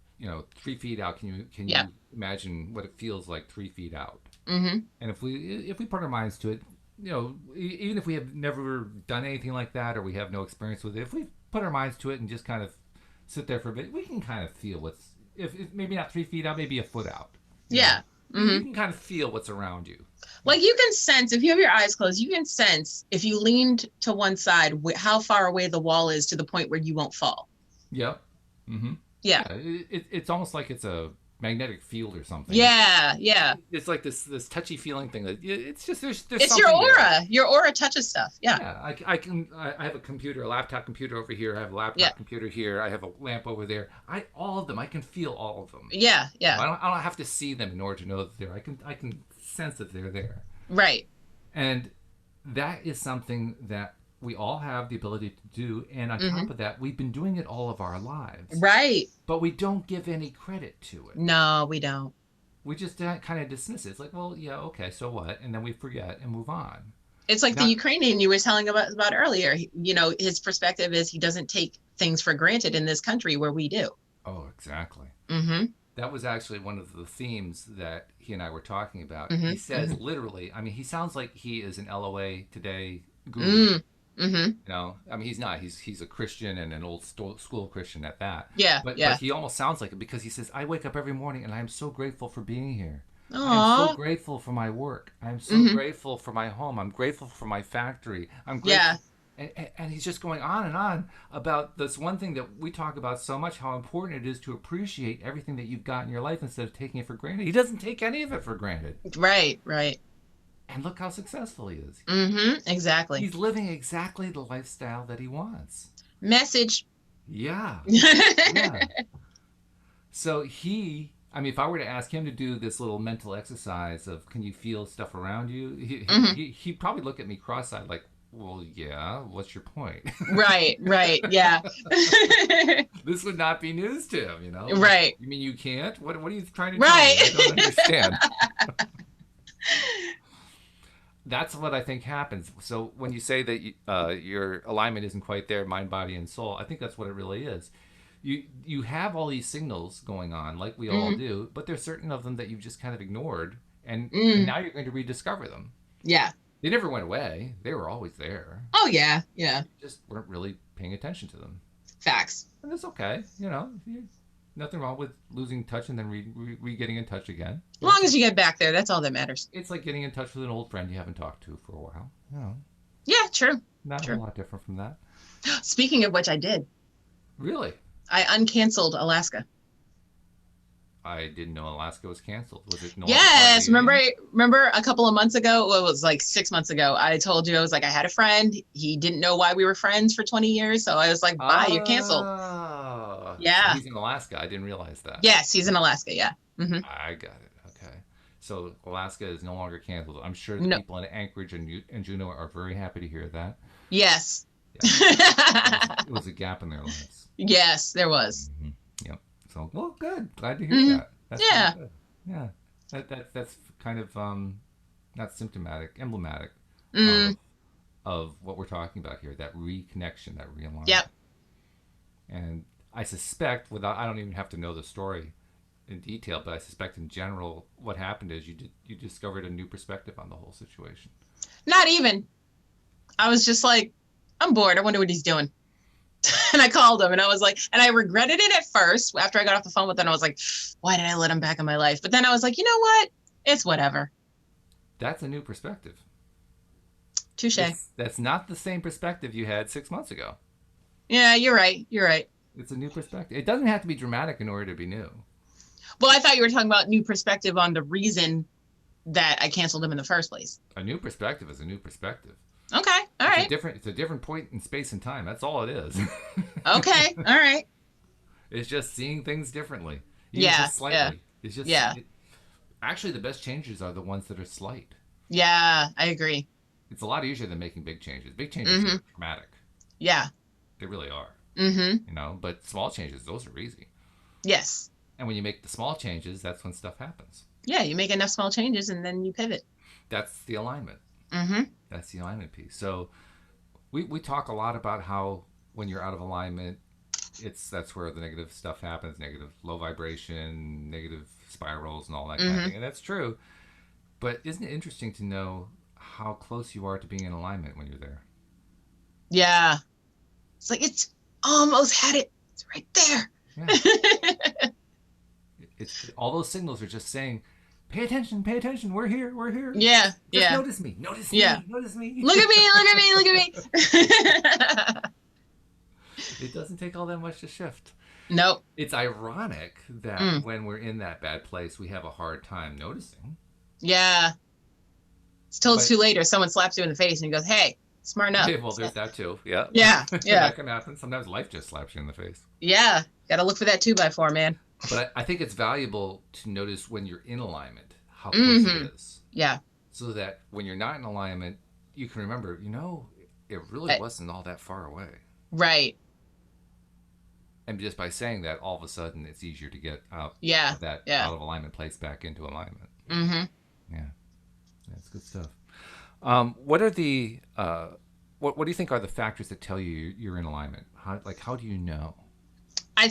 3 feet out, can Yeah. you imagine what it feels like 3 feet out? Mm-hmm. And if we put our minds to it, even if we have never done anything like that or we have no experience with it, if we put our minds to it and just kind of sit there for a bit, we can kind of feel what's if maybe not 3 feet out, maybe a foot out. Yeah. Mm-hmm. You can kind of feel what's around you. Like you can sense if you have your eyes closed, you can sense if you leaned to one side how far away the wall is to the point where you won't fall. Yep. Mm-hmm. Yeah. It's almost like it's a magnetic field or something. Yeah. Yeah. It's like this touchy feeling thing that it's just there's it's your aura. There. Your aura touches stuff. Yeah. Yeah. I have a laptop computer over here. I have a laptop computer here. I have a lamp over there. All of them. I can feel all of them. Yeah. Yeah. I don't have to see them in order to know that they're there. I can sense that they're there. Right. And that is something that we all have the ability to do, and on top of that, we've been doing it all of our lives. Right. But we don't give any credit to it. No, we don't. We just kind of dismiss it. It's like, well, yeah, okay, so what? And then we forget and move on. It's like the Ukrainian you were telling about earlier. His perspective is he doesn't take things for granted in this country where we do. Oh, exactly. Mm-hmm. That was actually one of the themes that he and I were talking about. Mm-hmm. He says literally, I mean, he sounds like he is an LOA Today guru. Mm-hmm. He's not. He's a Christian and an old school Christian at that. Yeah. But he almost sounds like it because he says, I wake up every morning and I am so grateful for being here. Aww. I'm so grateful for my work. I'm so grateful for my home. I'm grateful for my factory. I'm grateful. Yeah. And he's just going on and on about this one thing that we talk about so much, how important it is to appreciate everything that you've got in your life instead of taking it for granted. He doesn't take any of it for granted. Right. And look how successful he is. Mm-hmm. Exactly. He's living exactly the lifestyle that he wants. Message. Yeah. Yeah. So if I were to ask him to do this little mental exercise of can you feel stuff around you, he'd probably look at me cross-eyed like, well, yeah, what's your point? Right, yeah. This would not be news to him, Right. You mean you can't? What are you trying to do? Right. I don't understand. That's what I think happens. So when you say that your alignment isn't quite there, mind, body, and soul, I think that's what it really is. You have all these signals going on, like we all do, but there's certain of them that you've just kind of ignored, and now you're going to rediscover them. Yeah. They never went away. They were always there. Oh, yeah. Yeah. You just weren't really paying attention to them. Facts. And it's okay. Nothing wrong with losing touch and then re-getting in touch again. As long as you get back there, that's all that matters. It's like getting in touch with an old friend you haven't talked to for a while. Yeah, true. Not a lot different from that. Speaking of which, I did. Really? I uncanceled Alaska. I didn't know Alaska was canceled. Was it? Yes. Remember a couple of months ago? Well, it was like 6 months ago. I told you, I was like, I had a friend. He didn't know why we were friends for 20 years. So I was like, bye, you're canceled. Yeah. So he's in Alaska. I didn't realize that. Yes, he's in Alaska. Yeah. Mm-hmm. I got it. Okay. So Alaska is no longer canceled. I'm sure the people in Anchorage and Juneau are very happy to hear that. Yes. Yeah. It was a gap in their lives. Yes, there was. Mm-hmm. Yep. So, well, good. Glad to hear that. That's yeah. Really good. Yeah. That's kind of not symptomatic, emblematic of what we're talking about here. That reconnection, that realignment. Yep. And I suspect, I don't even have to know the story in detail, but I suspect in general, what happened is you discovered a new perspective on the whole situation. Not even. I was just like, I'm bored. I wonder what he's doing. And I called him and I was like, and I regretted it at first. After I got off the phone with him, I was like, why did I let him back in my life? But then I was like, you know what? It's whatever. That's a new perspective. Touche. That's not the same perspective you had 6 months ago. Yeah, you're right. You're right. It's a new perspective. It doesn't have to be dramatic in order to be new. Well, I thought you were talking about new perspective on the reason that I canceled them in the first place. A new perspective is a new perspective. Okay. All right. It's a different point in space and time. That's all it is. Okay. All right. It's just seeing things differently. Just slightly. Yeah. It's just actually, the best changes are the ones that are slight. Yeah, I agree. It's a lot easier than making big changes. Big changes are dramatic. Yeah. They really are. Mm-hmm. But small changes, those are easy. Yes. And when you make the small changes, that's when stuff happens. Yeah, you make enough small changes and then you pivot. That's the alignment. Mm-hmm. That's the alignment piece. So we talk a lot about how when you're out of alignment, that's where the negative stuff happens, negative low vibration, negative spirals and all that kind of thing. And that's true. But isn't it interesting to know how close you are to being in alignment when you're there? Yeah. It's like, it's almost had it. It's right there. Yeah. It's all those signals are just saying, pay attention, we're here. Yeah. Just notice me. Notice me. Look at me. It doesn't take all that much to shift. Nope. It's ironic that when we're in that bad place, we have a hard time noticing. Yeah. It's till it's too late or someone slaps you in the face and goes, hey, smarten up. Okay, well, there's that too. Yeah. Yeah. That can happen. Sometimes life just slaps you in the face. Yeah. Got to look for that 2x4, man. But I think it's valuable to notice when you're in alignment, how close it is. Yeah. So that when you're not in alignment, you can remember, it really wasn't all that far away. Right. And just by saying that, all of a sudden, it's easier to get out of that out of alignment place back into alignment. Mm-hmm. Yeah. That's good stuff. What are the what do you think are the factors that tell you you're in alignment? How do you know? I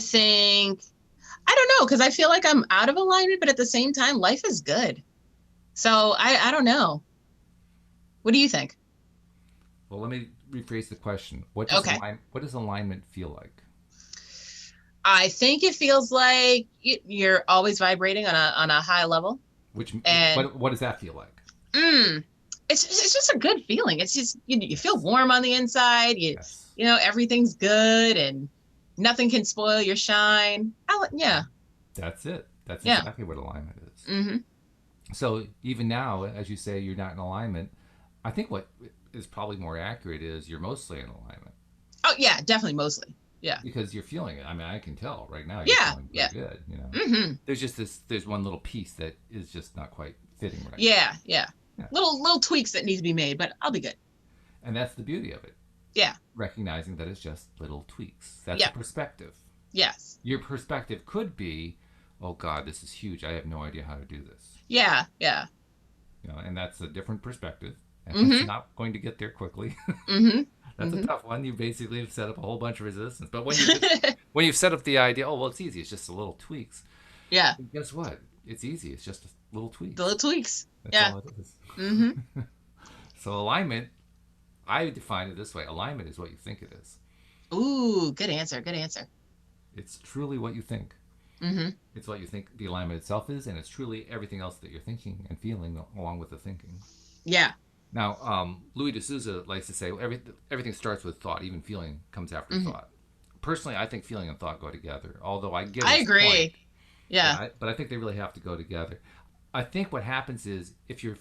don't know, because I feel like I'm out of alignment, but at the same time, life is good. So I don't know. What do you think? Well, let me rephrase the question. What does alignment feel like? I think it feels like you're always vibrating on a high level. What does that feel like? It's just a good feeling. It's just you feel warm on the inside. Everything's good and nothing can spoil your shine. That's it. That's exactly what alignment is. Mm-hmm. So even now, as you say, you're not in alignment. I think what is probably more accurate is you're mostly in alignment. Oh yeah, definitely mostly. Yeah. Because you're feeling it. I mean, I can tell right now you're feeling pretty good. Mm-hmm. There's one little piece that is just not quite fitting right. Yeah. Little tweaks that need to be made, but I'll be good. And that's the beauty of it. Yeah. Recognizing that it's just little tweaks. That's a perspective. Yes. Your perspective could be, oh God, this is huge. I have no idea how to do this. Yeah. And that's a different perspective. And it's not going to get there quickly. Mm-hmm. That's a tough one. You basically have set up a whole bunch of resistance. But when you've set up the idea, oh, well, it's easy. It's just the little tweaks. Yeah. And guess what? It's easy. It's just little tweaks. The little tweaks. That's all it is. Mm-hmm. So alignment, I define it this way. Alignment is what you think it is. Ooh, good answer. It's truly what you think. Mm-hmm. It's what you think the alignment itself is, and it's truly everything else that you're thinking and feeling along with the thinking. Yeah. Now, Louis D'Souza likes to say everything starts with thought. Even feeling comes after thought. Personally, I think feeling and thought go together. Although I agree. Point. Yeah. But I think they really have to go together. I think what happens is if you're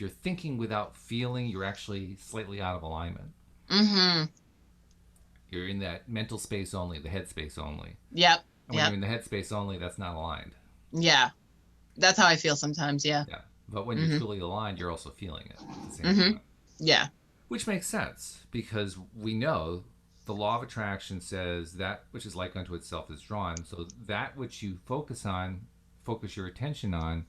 thinking without feeling, you're actually slightly out of alignment. Mm-hmm. You're in that mental space only, the head space only. Yep. And when you're in the head space only, that's not aligned. Yeah. That's how I feel sometimes, yeah. Yeah. But when you're truly aligned, you're also feeling it at the same time. Yeah. Which makes sense because we know the law of attraction says that which is like unto itself is drawn. So that which you focus your attention on,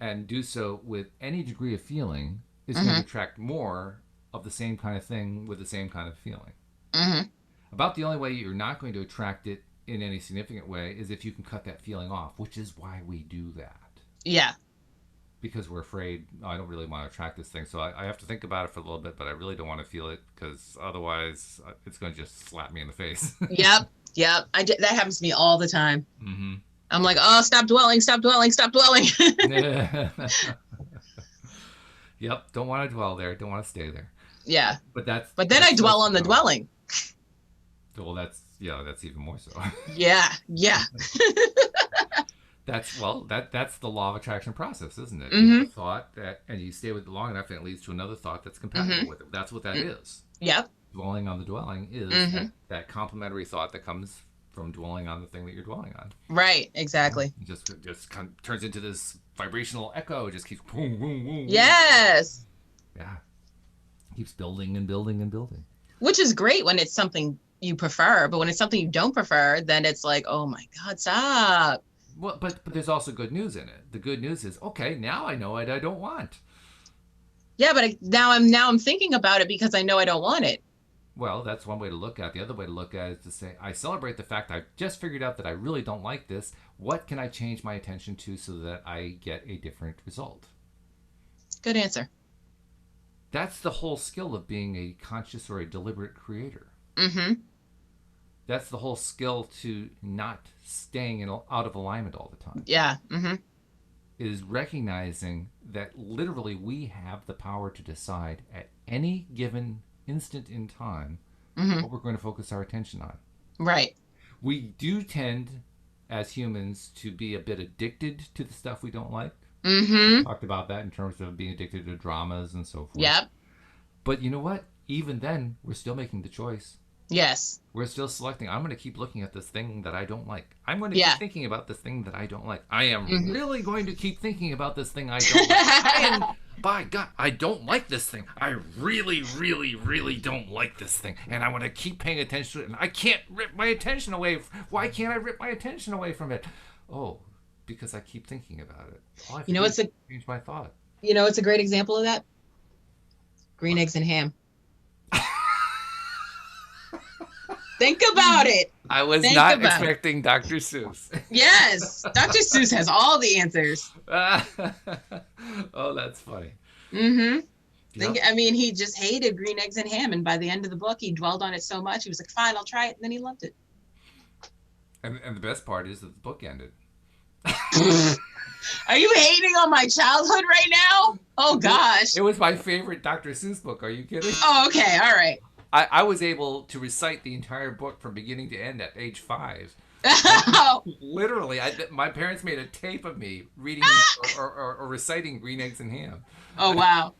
and do so with any degree of feeling is going to attract more of the same kind of thing with the same kind of feeling. Mm-hmm. About the only way you're not going to attract it in any significant way is if you can cut that feeling off, which is why we do that. Yeah. Because we're afraid, I don't really want to attract this thing. So I have to think about it for a little bit, but I really don't want to feel it because otherwise it's going to just slap me in the face. Yep. That happens to me all the time. Mm-hmm. I'm like, oh, stop dwelling. Yep. Don't want to dwell there. Don't want to stay there. Yeah. But But then I dwell on the dwelling. Well, that's even more so. Yeah. Yeah. That's the law of attraction process, isn't it? You have a Mm-hmm. thought that, and you stay with it long enough, and it leads to another thought that's compatible with it. That's what that is. Yep. Dwelling on the dwelling is that complementary thought that comes from dwelling on the thing that you're dwelling on. Right. Exactly. It just kind of turns into this vibrational echo. It just keeps boom, boom, boom. Yes. Yeah. Keeps building and building and building. Which is great when it's something you prefer, but when it's something you don't prefer, then it's like, oh my God, stop. Well, but there's also good news in it. The good news is, okay, now I know what I don't want. Yeah, but now I'm thinking about it because I know I don't want it. Well, that's one way to look at it. The other way to look at it is to say, I celebrate the fact I've just figured out that I really don't like this. What can I change my attention to so that I get a different result? Good answer. That's the whole skill of being a conscious or a deliberate creator. Mm-hmm. That's the whole skill to not staying out of alignment all the time. Yeah. Mm-hmm. Is recognizing that literally we have the power to decide at any given instant in time what we're going to focus our attention on. Right. We do tend, as humans, to be a bit addicted to the stuff we don't like. Mm-hmm. We talked about that in terms of being addicted to dramas and so forth. Yep. But you know what? Even then, we're still making the choice. Yes. We're still selecting. I'm going to keep looking at this thing that I don't like. I'm going to keep thinking about this thing that I don't like. I am really going to keep thinking about this thing I don't like. By God, I don't like this thing. I really, really, really don't like this thing. And I want to keep paying attention to it. And I can't rip my attention away. Why can't I rip my attention away from it? Oh, because I keep thinking about it. All I have to do is change my thought. You know, it's a great example of that. Green eggs and ham. Think about it. I was not expecting Dr. Seuss. Yes. Dr. Seuss has all the answers. Oh, that's funny. Mm-hmm. Yep. I mean, he just hated green eggs and ham. And by the end of the book, he dwelled on it so much. He was like, fine, I'll try it. And then he loved it. And the best part is that the book ended. Are you hating on my childhood right now? Oh, gosh. It was my favorite Dr. Seuss book. Are you kidding? Oh, okay. All right. I was able to recite the entire book from beginning to end at age 5. Literally, my parents made a tape of me reading or reciting Green Eggs and Ham. Oh, wow.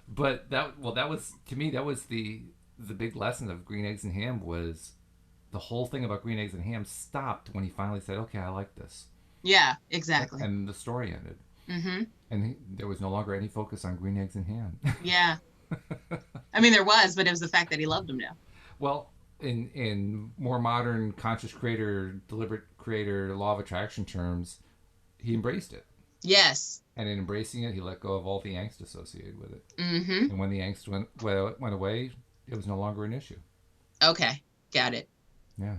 But that was, to me, that was the big lesson of Green Eggs and Ham. Was the whole thing about Green Eggs and Ham stopped when he finally said, okay, I like this. Yeah, exactly. And the story ended. Mm-hmm. And there was no longer any focus on Green Eggs and Ham. Yeah. I mean, there was, but it was the fact that he loved them now. Well, in more modern conscious creator, deliberate creator, law of attraction terms, he embraced it. Yes. And in embracing it, he let go of all the angst associated with it. Mm-hmm. And when the angst went away, it was no longer an issue. Okay. Got it. Yeah.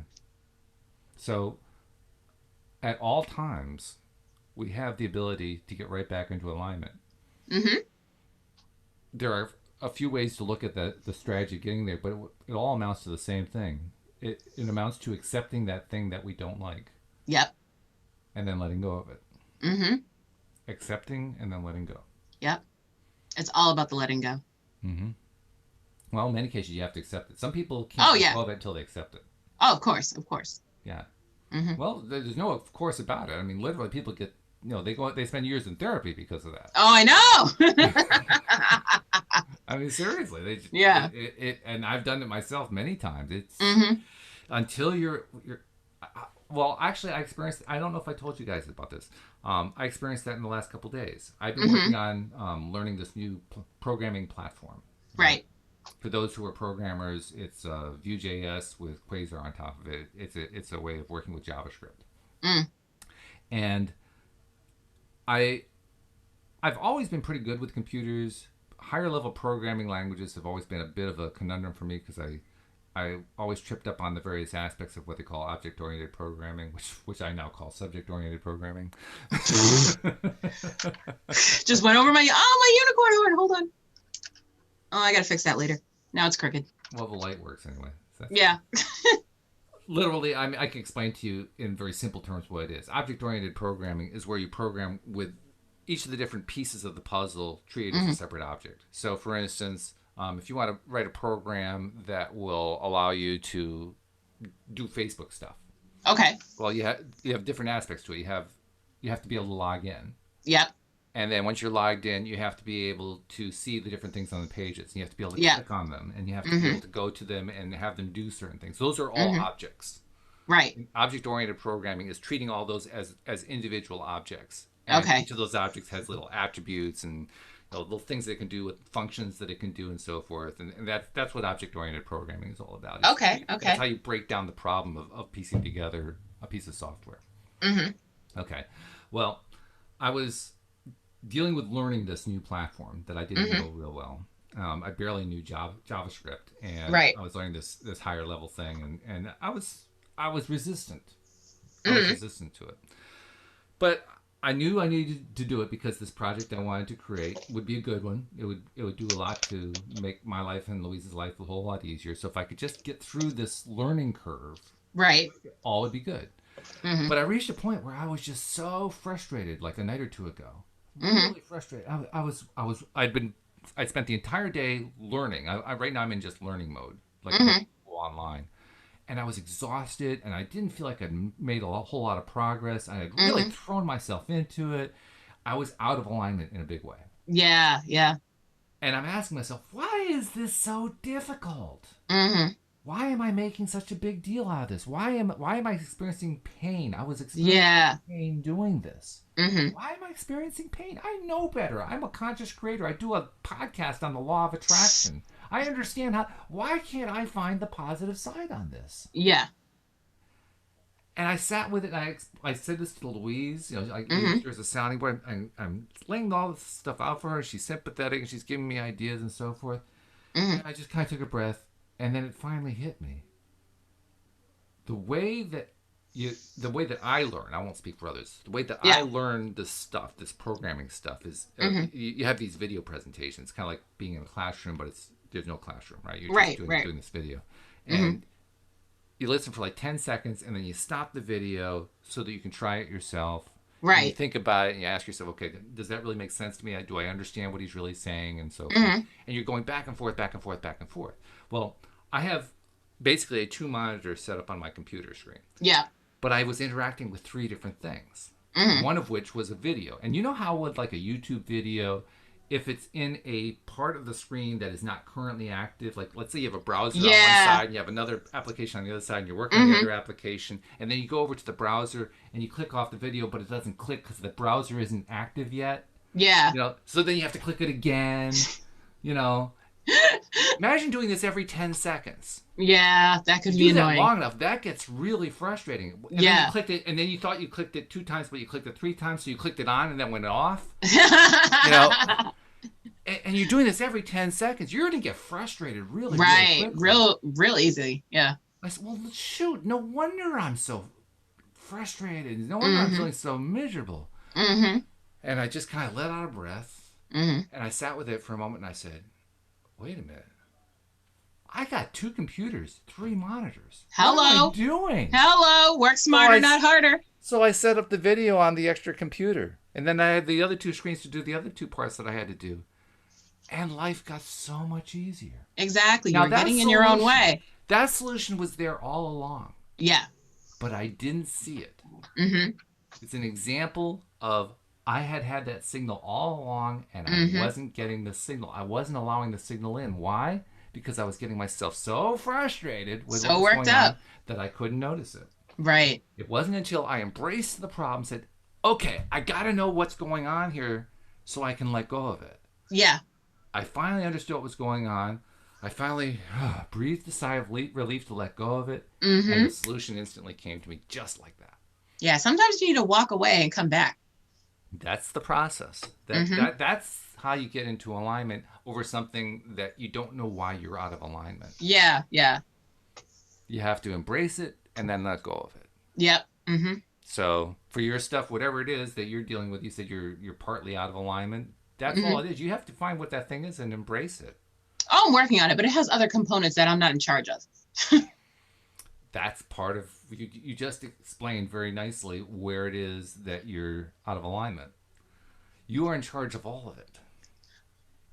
So, at all times, we have the ability to get right back into alignment. Mm-hmm. There are a few ways to look at the strategy of getting there, but it all amounts to the same thing. It amounts to accepting that thing that we don't like. Yep. And then letting go of it. Mm-hmm. Accepting and then letting go. Yep. It's all about the letting go. Mm-hmm. Well, in many cases, you have to accept it. Some people can't let go of it until they accept it. Oh, of course. Of course. Yeah. Mm-hmm. Well, there's no of course about it. I mean, literally, people get, they spend years in therapy because of that. Oh, I know. I mean, seriously. Yeah. And I've done it myself many times. It's until you're well, actually, I experienced, I don't know if I told you guys about this. I experienced that in the last couple days. I've been working on learning this new programming platform. Right. For those who are programmers, it's Vue.js with Quasar on top of it. It's a way of working with JavaScript. And I've always been pretty good with computers. Higher level programming languages have always been a bit of a conundrum for me because I always tripped up on the various aspects of what they call object-oriented programming, which I now call subject-oriented programming. Just went over my unicorn horn. Hold on. Oh, I gotta fix that later. Now it's crooked. Well, the light works anyway. So yeah. literally, I mean, I can explain to you in very simple terms what it is. Object-oriented programming is where you program with each of the different pieces of the puzzle treated as a separate object. So, for instance, if you want to write a program that will allow you to do Facebook stuff, Okay. well, you have different aspects to it. You have to be able to log in. Yep. And then once you're logged in, you have to be able to see the different things on the pages. You have to be able to click on them, and you have to be able to go to them and have them do certain things. Those are all objects. Right. Object-oriented programming is treating all those as individual objects. And each of those objects has little attributes and little things that it can do with functions that it can do and so forth. And that's what object-oriented programming is all about. Okay. That's how you break down the problem of piecing together a piece of software. Okay. Well, I was dealing with learning this new platform that I didn't know real well. I barely knew JavaScript, and I was learning this higher level thing, and I was resistant. I was resistant to it, but I knew I needed to do it because this project I wanted to create would be a good one. It would do a lot to make my life and Louise's life a whole lot easier. So if I could just get through this learning curve, right, all would be good. But I reached a point where I was just so frustrated, like a night or two ago. Really frustrated. I'd spent the entire day learning. Right now I'm in just learning mode, like online, and I was exhausted, and I didn't feel like I'd made a whole lot of progress. I had really thrown myself into it. I was out of alignment in a big way. Yeah, yeah. And I'm asking myself, why is this so difficult? Why am I making such a big deal out of this? Why am I experiencing pain? I was experiencing pain doing this. Why am I experiencing pain? I know better. I'm a conscious creator. I do a podcast on the law of attraction. I understand why can't I find the positive side on this? Yeah. And I sat with it, and I said this to Louise. I used her as a sounding board. I'm laying all this stuff out for her. She's sympathetic, and she's giving me ideas and so forth. And I just kind of took a breath. And then it finally hit me. The way that I learn, I won't speak for others. The way that I learn this stuff, this programming stuff, is you have these video presentations, kind of like being in a classroom, but there's no classroom, right? You're just doing this video, and you listen for like 10 seconds, and then you stop the video so that you can try it yourself. Right. And you think about it, and you ask yourself, okay, does that really make sense to me? Do I understand what he's really saying, and so forth? And you're going back and forth, back and forth, back and forth. Well, I have basically a 2-monitor set up on my computer screen. Yeah. But I was interacting with 3 different things. One of which was a video. And you know how with like a YouTube video, if it's in a part of the screen that is not currently active, like let's say you have a browser on one side and you have another application on the other side and you're working on the other application, and then you go over to the browser and you click off the video, but it doesn't click because the browser isn't active yet. Yeah. So then you have to click it again, Imagine doing this every 10 seconds. Yeah, that could be annoying. That long enough, that gets really frustrating. And then you clicked it, and then you thought you clicked it 2 times, but you clicked it 3 times, so you clicked it on and then went off. And you're doing this every 10 seconds. You're going to get frustrated really quickly. Real easy. Yeah. I said, well, shoot, no wonder I'm so frustrated. No wonder I'm feeling so miserable. And I just kind of let out a breath, and I sat with it for a moment, and I said, wait a minute. I got 2 computers, 3 monitors. Hello. What am I doing? Hello. Work smarter, not harder. So I set up the video on the extra computer. And then I had the other 2 screens to do the other 2 parts that I had to do. And life got so much easier. Exactly. You're getting in your own way. That solution was there all along. Yeah. But I didn't see it. It's an example of I had that signal all along, and I wasn't getting the signal. I wasn't allowing the signal in. Why? Because I was getting myself so frustrated with what was going on that I couldn't notice it. Right. It wasn't until I embraced the problem, said, okay, I got to know what's going on here so I can let go of it. Yeah. I finally understood what was going on. I finally breathed a sigh of relief to let go of it, and the solution instantly came to me just like that. Yeah, sometimes you need to walk away and come back. That's the process. That's how you get into alignment over something that you don't know why you're out of alignment. Yeah, yeah. You have to embrace it and then let go of it. Yep. So for your stuff, whatever it is that you're dealing with, you said you're partly out of alignment. That's all it is. You have to find what that thing is and embrace it. Oh, I'm working on it, but it has other components that I'm not in charge of. that's part of you just explained very nicely where it is that you're out of alignment. You are in charge of all of it.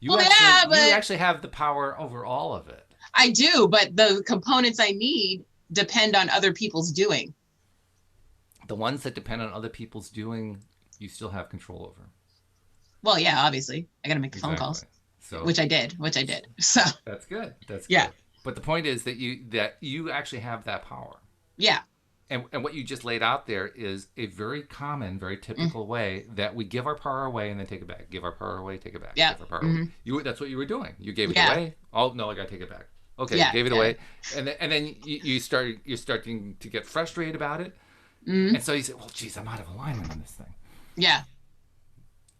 You actually have the power over all of it. I do, but the components I need depend on other people's doing. The ones that depend on other people's doing, you still have control over. Well, yeah, obviously. I got to make the phone calls. So which I did. So that's good. That's good. But the point is that you actually have that power. Yeah. And what you just laid out there is a very common, very typical way that we give our power away and then take it back. Give our power away, take it back. Yeah. Give our power away. That's what you were doing. You gave it away. Oh no, I gotta take it back. Okay, you gave it away, and then you're starting to get frustrated about it, and so you say, well, geez, I'm out of alignment on this thing. Yeah.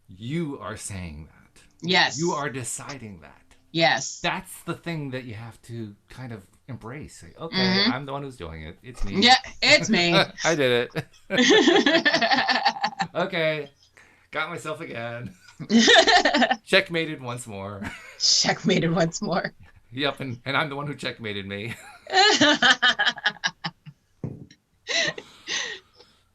You are saying that. Yes. You are deciding that. Yes. That's the thing that you have to kind of embrace. Say, okay, I'm the one who's doing it. It's me. Yeah, it's me. I did it. Okay. Got myself again. Checkmated once more. Checkmated once more. Yep, and I'm the one who checkmated me.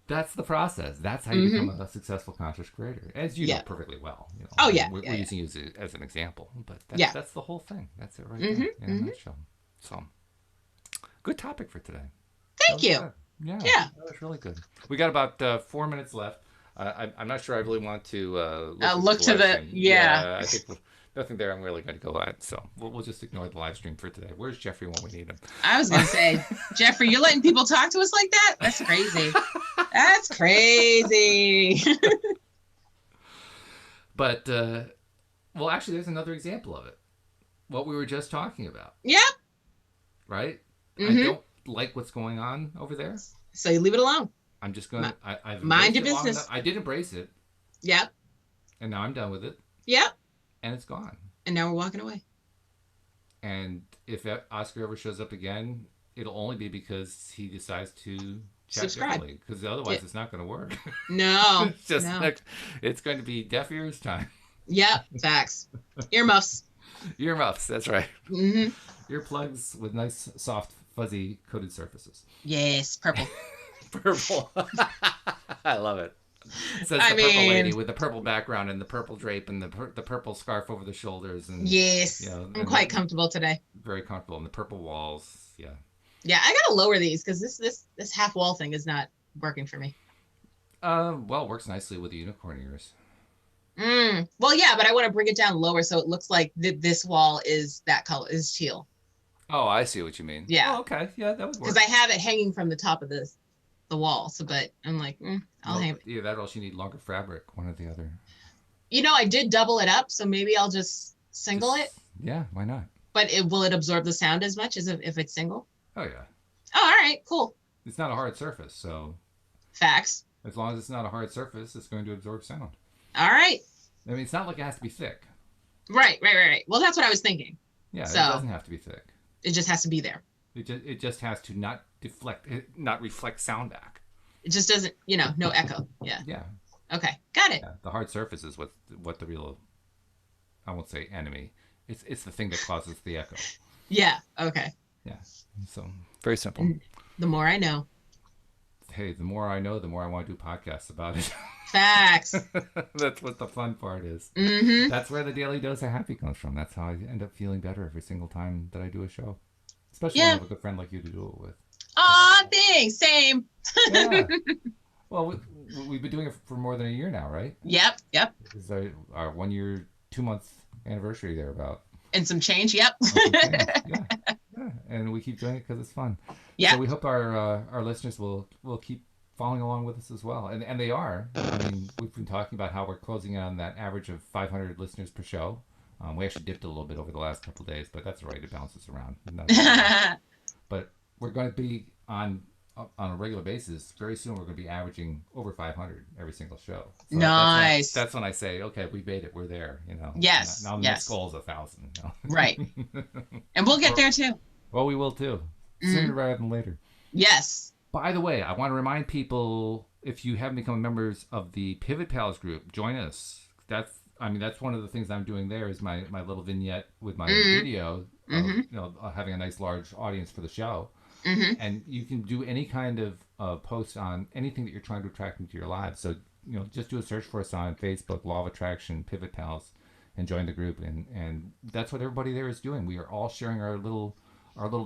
That's the process. That's how you become a successful conscious creator, as you know perfectly well. You know, oh yeah, we're using you as an example, but that's the whole thing. That's it right there in a nutshell. So, good topic for today. Thank you. Good. Yeah, that was really good. We got about 4 minutes left. I'm not sure I really want to look to the I think nothing there I'm really going to go at, so we'll just ignore the live stream for today. Where's Jeffrey when we need him? I was going to say, Jeffrey, you're letting people talk to us like that? That's crazy. That's crazy. But, well, actually, there's another example of it. What we were just talking about. Yep. Right? I don't like what's going on over there. So you leave it alone. I'm just going to... I've mind your business. I did embrace it. Yep. And now I'm done with it. Yep. And it's gone. And now we're walking away. And if Oscar ever shows up again, it'll only be because he decides to subscribe. Because otherwise it's not going to work. No. It's just it's going to be deaf ears time. Yep. Facts. Earmuffs. Earmuffs. That's right. Earplugs with nice, soft, fuzzy coated surfaces. Yes. Purple. Purple. I love it. Says the purple lady with the purple background and the purple drape and the purple scarf over the shoulders. And yes, I'm quite comfortable today. Very comfortable. And the purple walls, yeah. Yeah, I gotta lower these because this half wall thing is not working for me. Well, it works nicely with the unicorn ears. Well, yeah, but I want to bring it down lower so it looks like this wall is that color, is teal. Oh, I see what you mean. Yeah. Oh, okay. Yeah, that would work. Because I have it hanging from the top of the wall. So, but I'm like, I'll hang it. Yeah, that else you need longer fabric, one or the other. You know, I did double it up, so maybe I'll just single it. Yeah, why not? But will it absorb the sound as much as if it's single? Oh, yeah. Oh, all right, cool. It's not a hard surface, so. Facts. As long as it's not a hard surface, it's going to absorb sound. All right. I mean, it's not like it has to be thick. Right. Well, that's what I was thinking. Yeah, so, it doesn't have to be thick. It just has to be there. It just has to not reflect sound back. It just doesn't, no echo. Yeah. Yeah. Okay, got it. Yeah, the hard surface is what the real, I won't say enemy. It's the thing that causes the echo. Yeah. Okay. Yeah. So very simple. The more I know. Hey, the more I know, the more I want to do podcasts about it. Facts. That's what the fun part is. That's where the daily dose of happy comes from. That's how I end up feeling better every single time that I do a show. Especially when I have a good friend like you to do it with. Aw, thanks. Same. Yeah. Well, we've been doing it for more than a year now, right? Yep. This is our 1 year, 2 month anniversary thereabout. And some change, yep. Yeah. And we keep doing it because it's fun. Yeah. So we hope our listeners will keep following along with us as well. And they are. I mean, we've been talking about how we're closing in on that average of 500 listeners per show. We actually dipped a little bit over the last couple of days, but that's all right. It bounces around. But we're going to be on a regular basis. Very soon, we're going to be averaging over 500 every single show. So nice. That's when I say, okay, we made it. We're there. Yes. Now the next goal is 1,000. Right. And we'll get there too. Well, we will too. Sooner rather than later. Yes. By the way, I want to remind people, if you haven't become members of the Pivot Pals group, join us. That's I mean, that's one of the things I'm doing there is my little vignette with my video of, having a nice large audience for the show. And you can do any kind of post on anything that you're trying to attract into your lives. So, just do a search for us on Facebook, Law of Attraction, Pivot Pals, and join the group. And that's what everybody there is doing. We are all sharing our little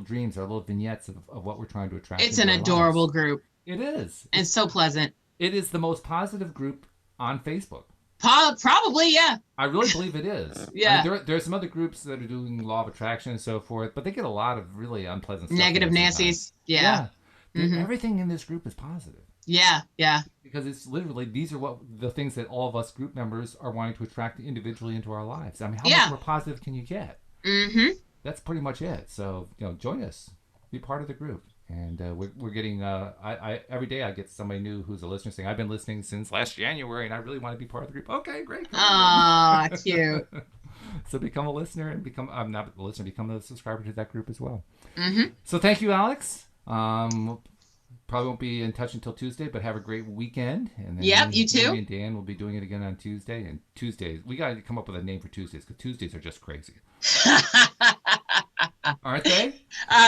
dreams, our little vignettes of what we're trying to attract. It's an adorable group. It is. It's so pleasant. It is the most positive group on Facebook. Probably, yeah. I really believe it is. Yeah. I mean, there are some other groups that are doing Law of Attraction and so forth, but they get a lot of really unpleasant stuff. Negative Nancy's. Yeah. Everything in this group is positive. Yeah. Because it's literally, these are what the things that all of us group members are wanting to attract individually into our lives. I mean, how much more positive can you get? That's pretty much it. So, join us. Be part of the group. And we're getting, I every day I get somebody new who's a listener saying, I've been listening since last January and I really want to be part of the group. Okay, great. Aw, cute. So become a listener and become a subscriber to that group as well. So thank you, Alex. Probably won't be in touch until Tuesday, but have a great weekend. And then you too. Me and Dan will be doing it again on Tuesday. And Tuesdays, we got to come up with a name for Tuesdays because Tuesdays are just crazy. Aren't they?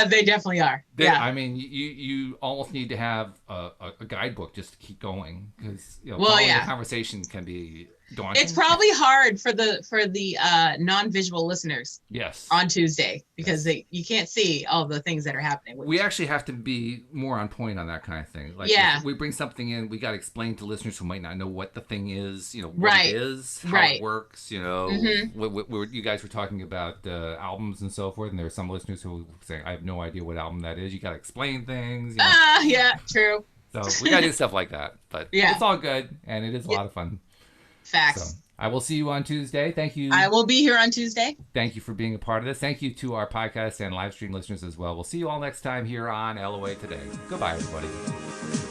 They definitely are. I mean, you almost need to have a guidebook just to keep going because the conversation can be daunting. It's probably hard for the non-visual listeners. Yes. On Tuesday because you can't see all the things that are happening. We actually have to be more on point on that kind of thing. Like if we bring something in, we got to explain to listeners who might not know what the thing is. What it is, how it works. What you guys were talking about albums and so forth, and there are some listeners who were saying, "I have no idea what album that is." You got to explain things. Yeah, true. So we got to do stuff like that, but it's all good and it is a lot of fun. Facts. So, I will see you on Tuesday. Thank you. I will be here on Tuesday. Thank you for being a part of this. Thank you to our podcast and live stream listeners as well. We'll see you all next time here on LOA Today. Goodbye, everybody.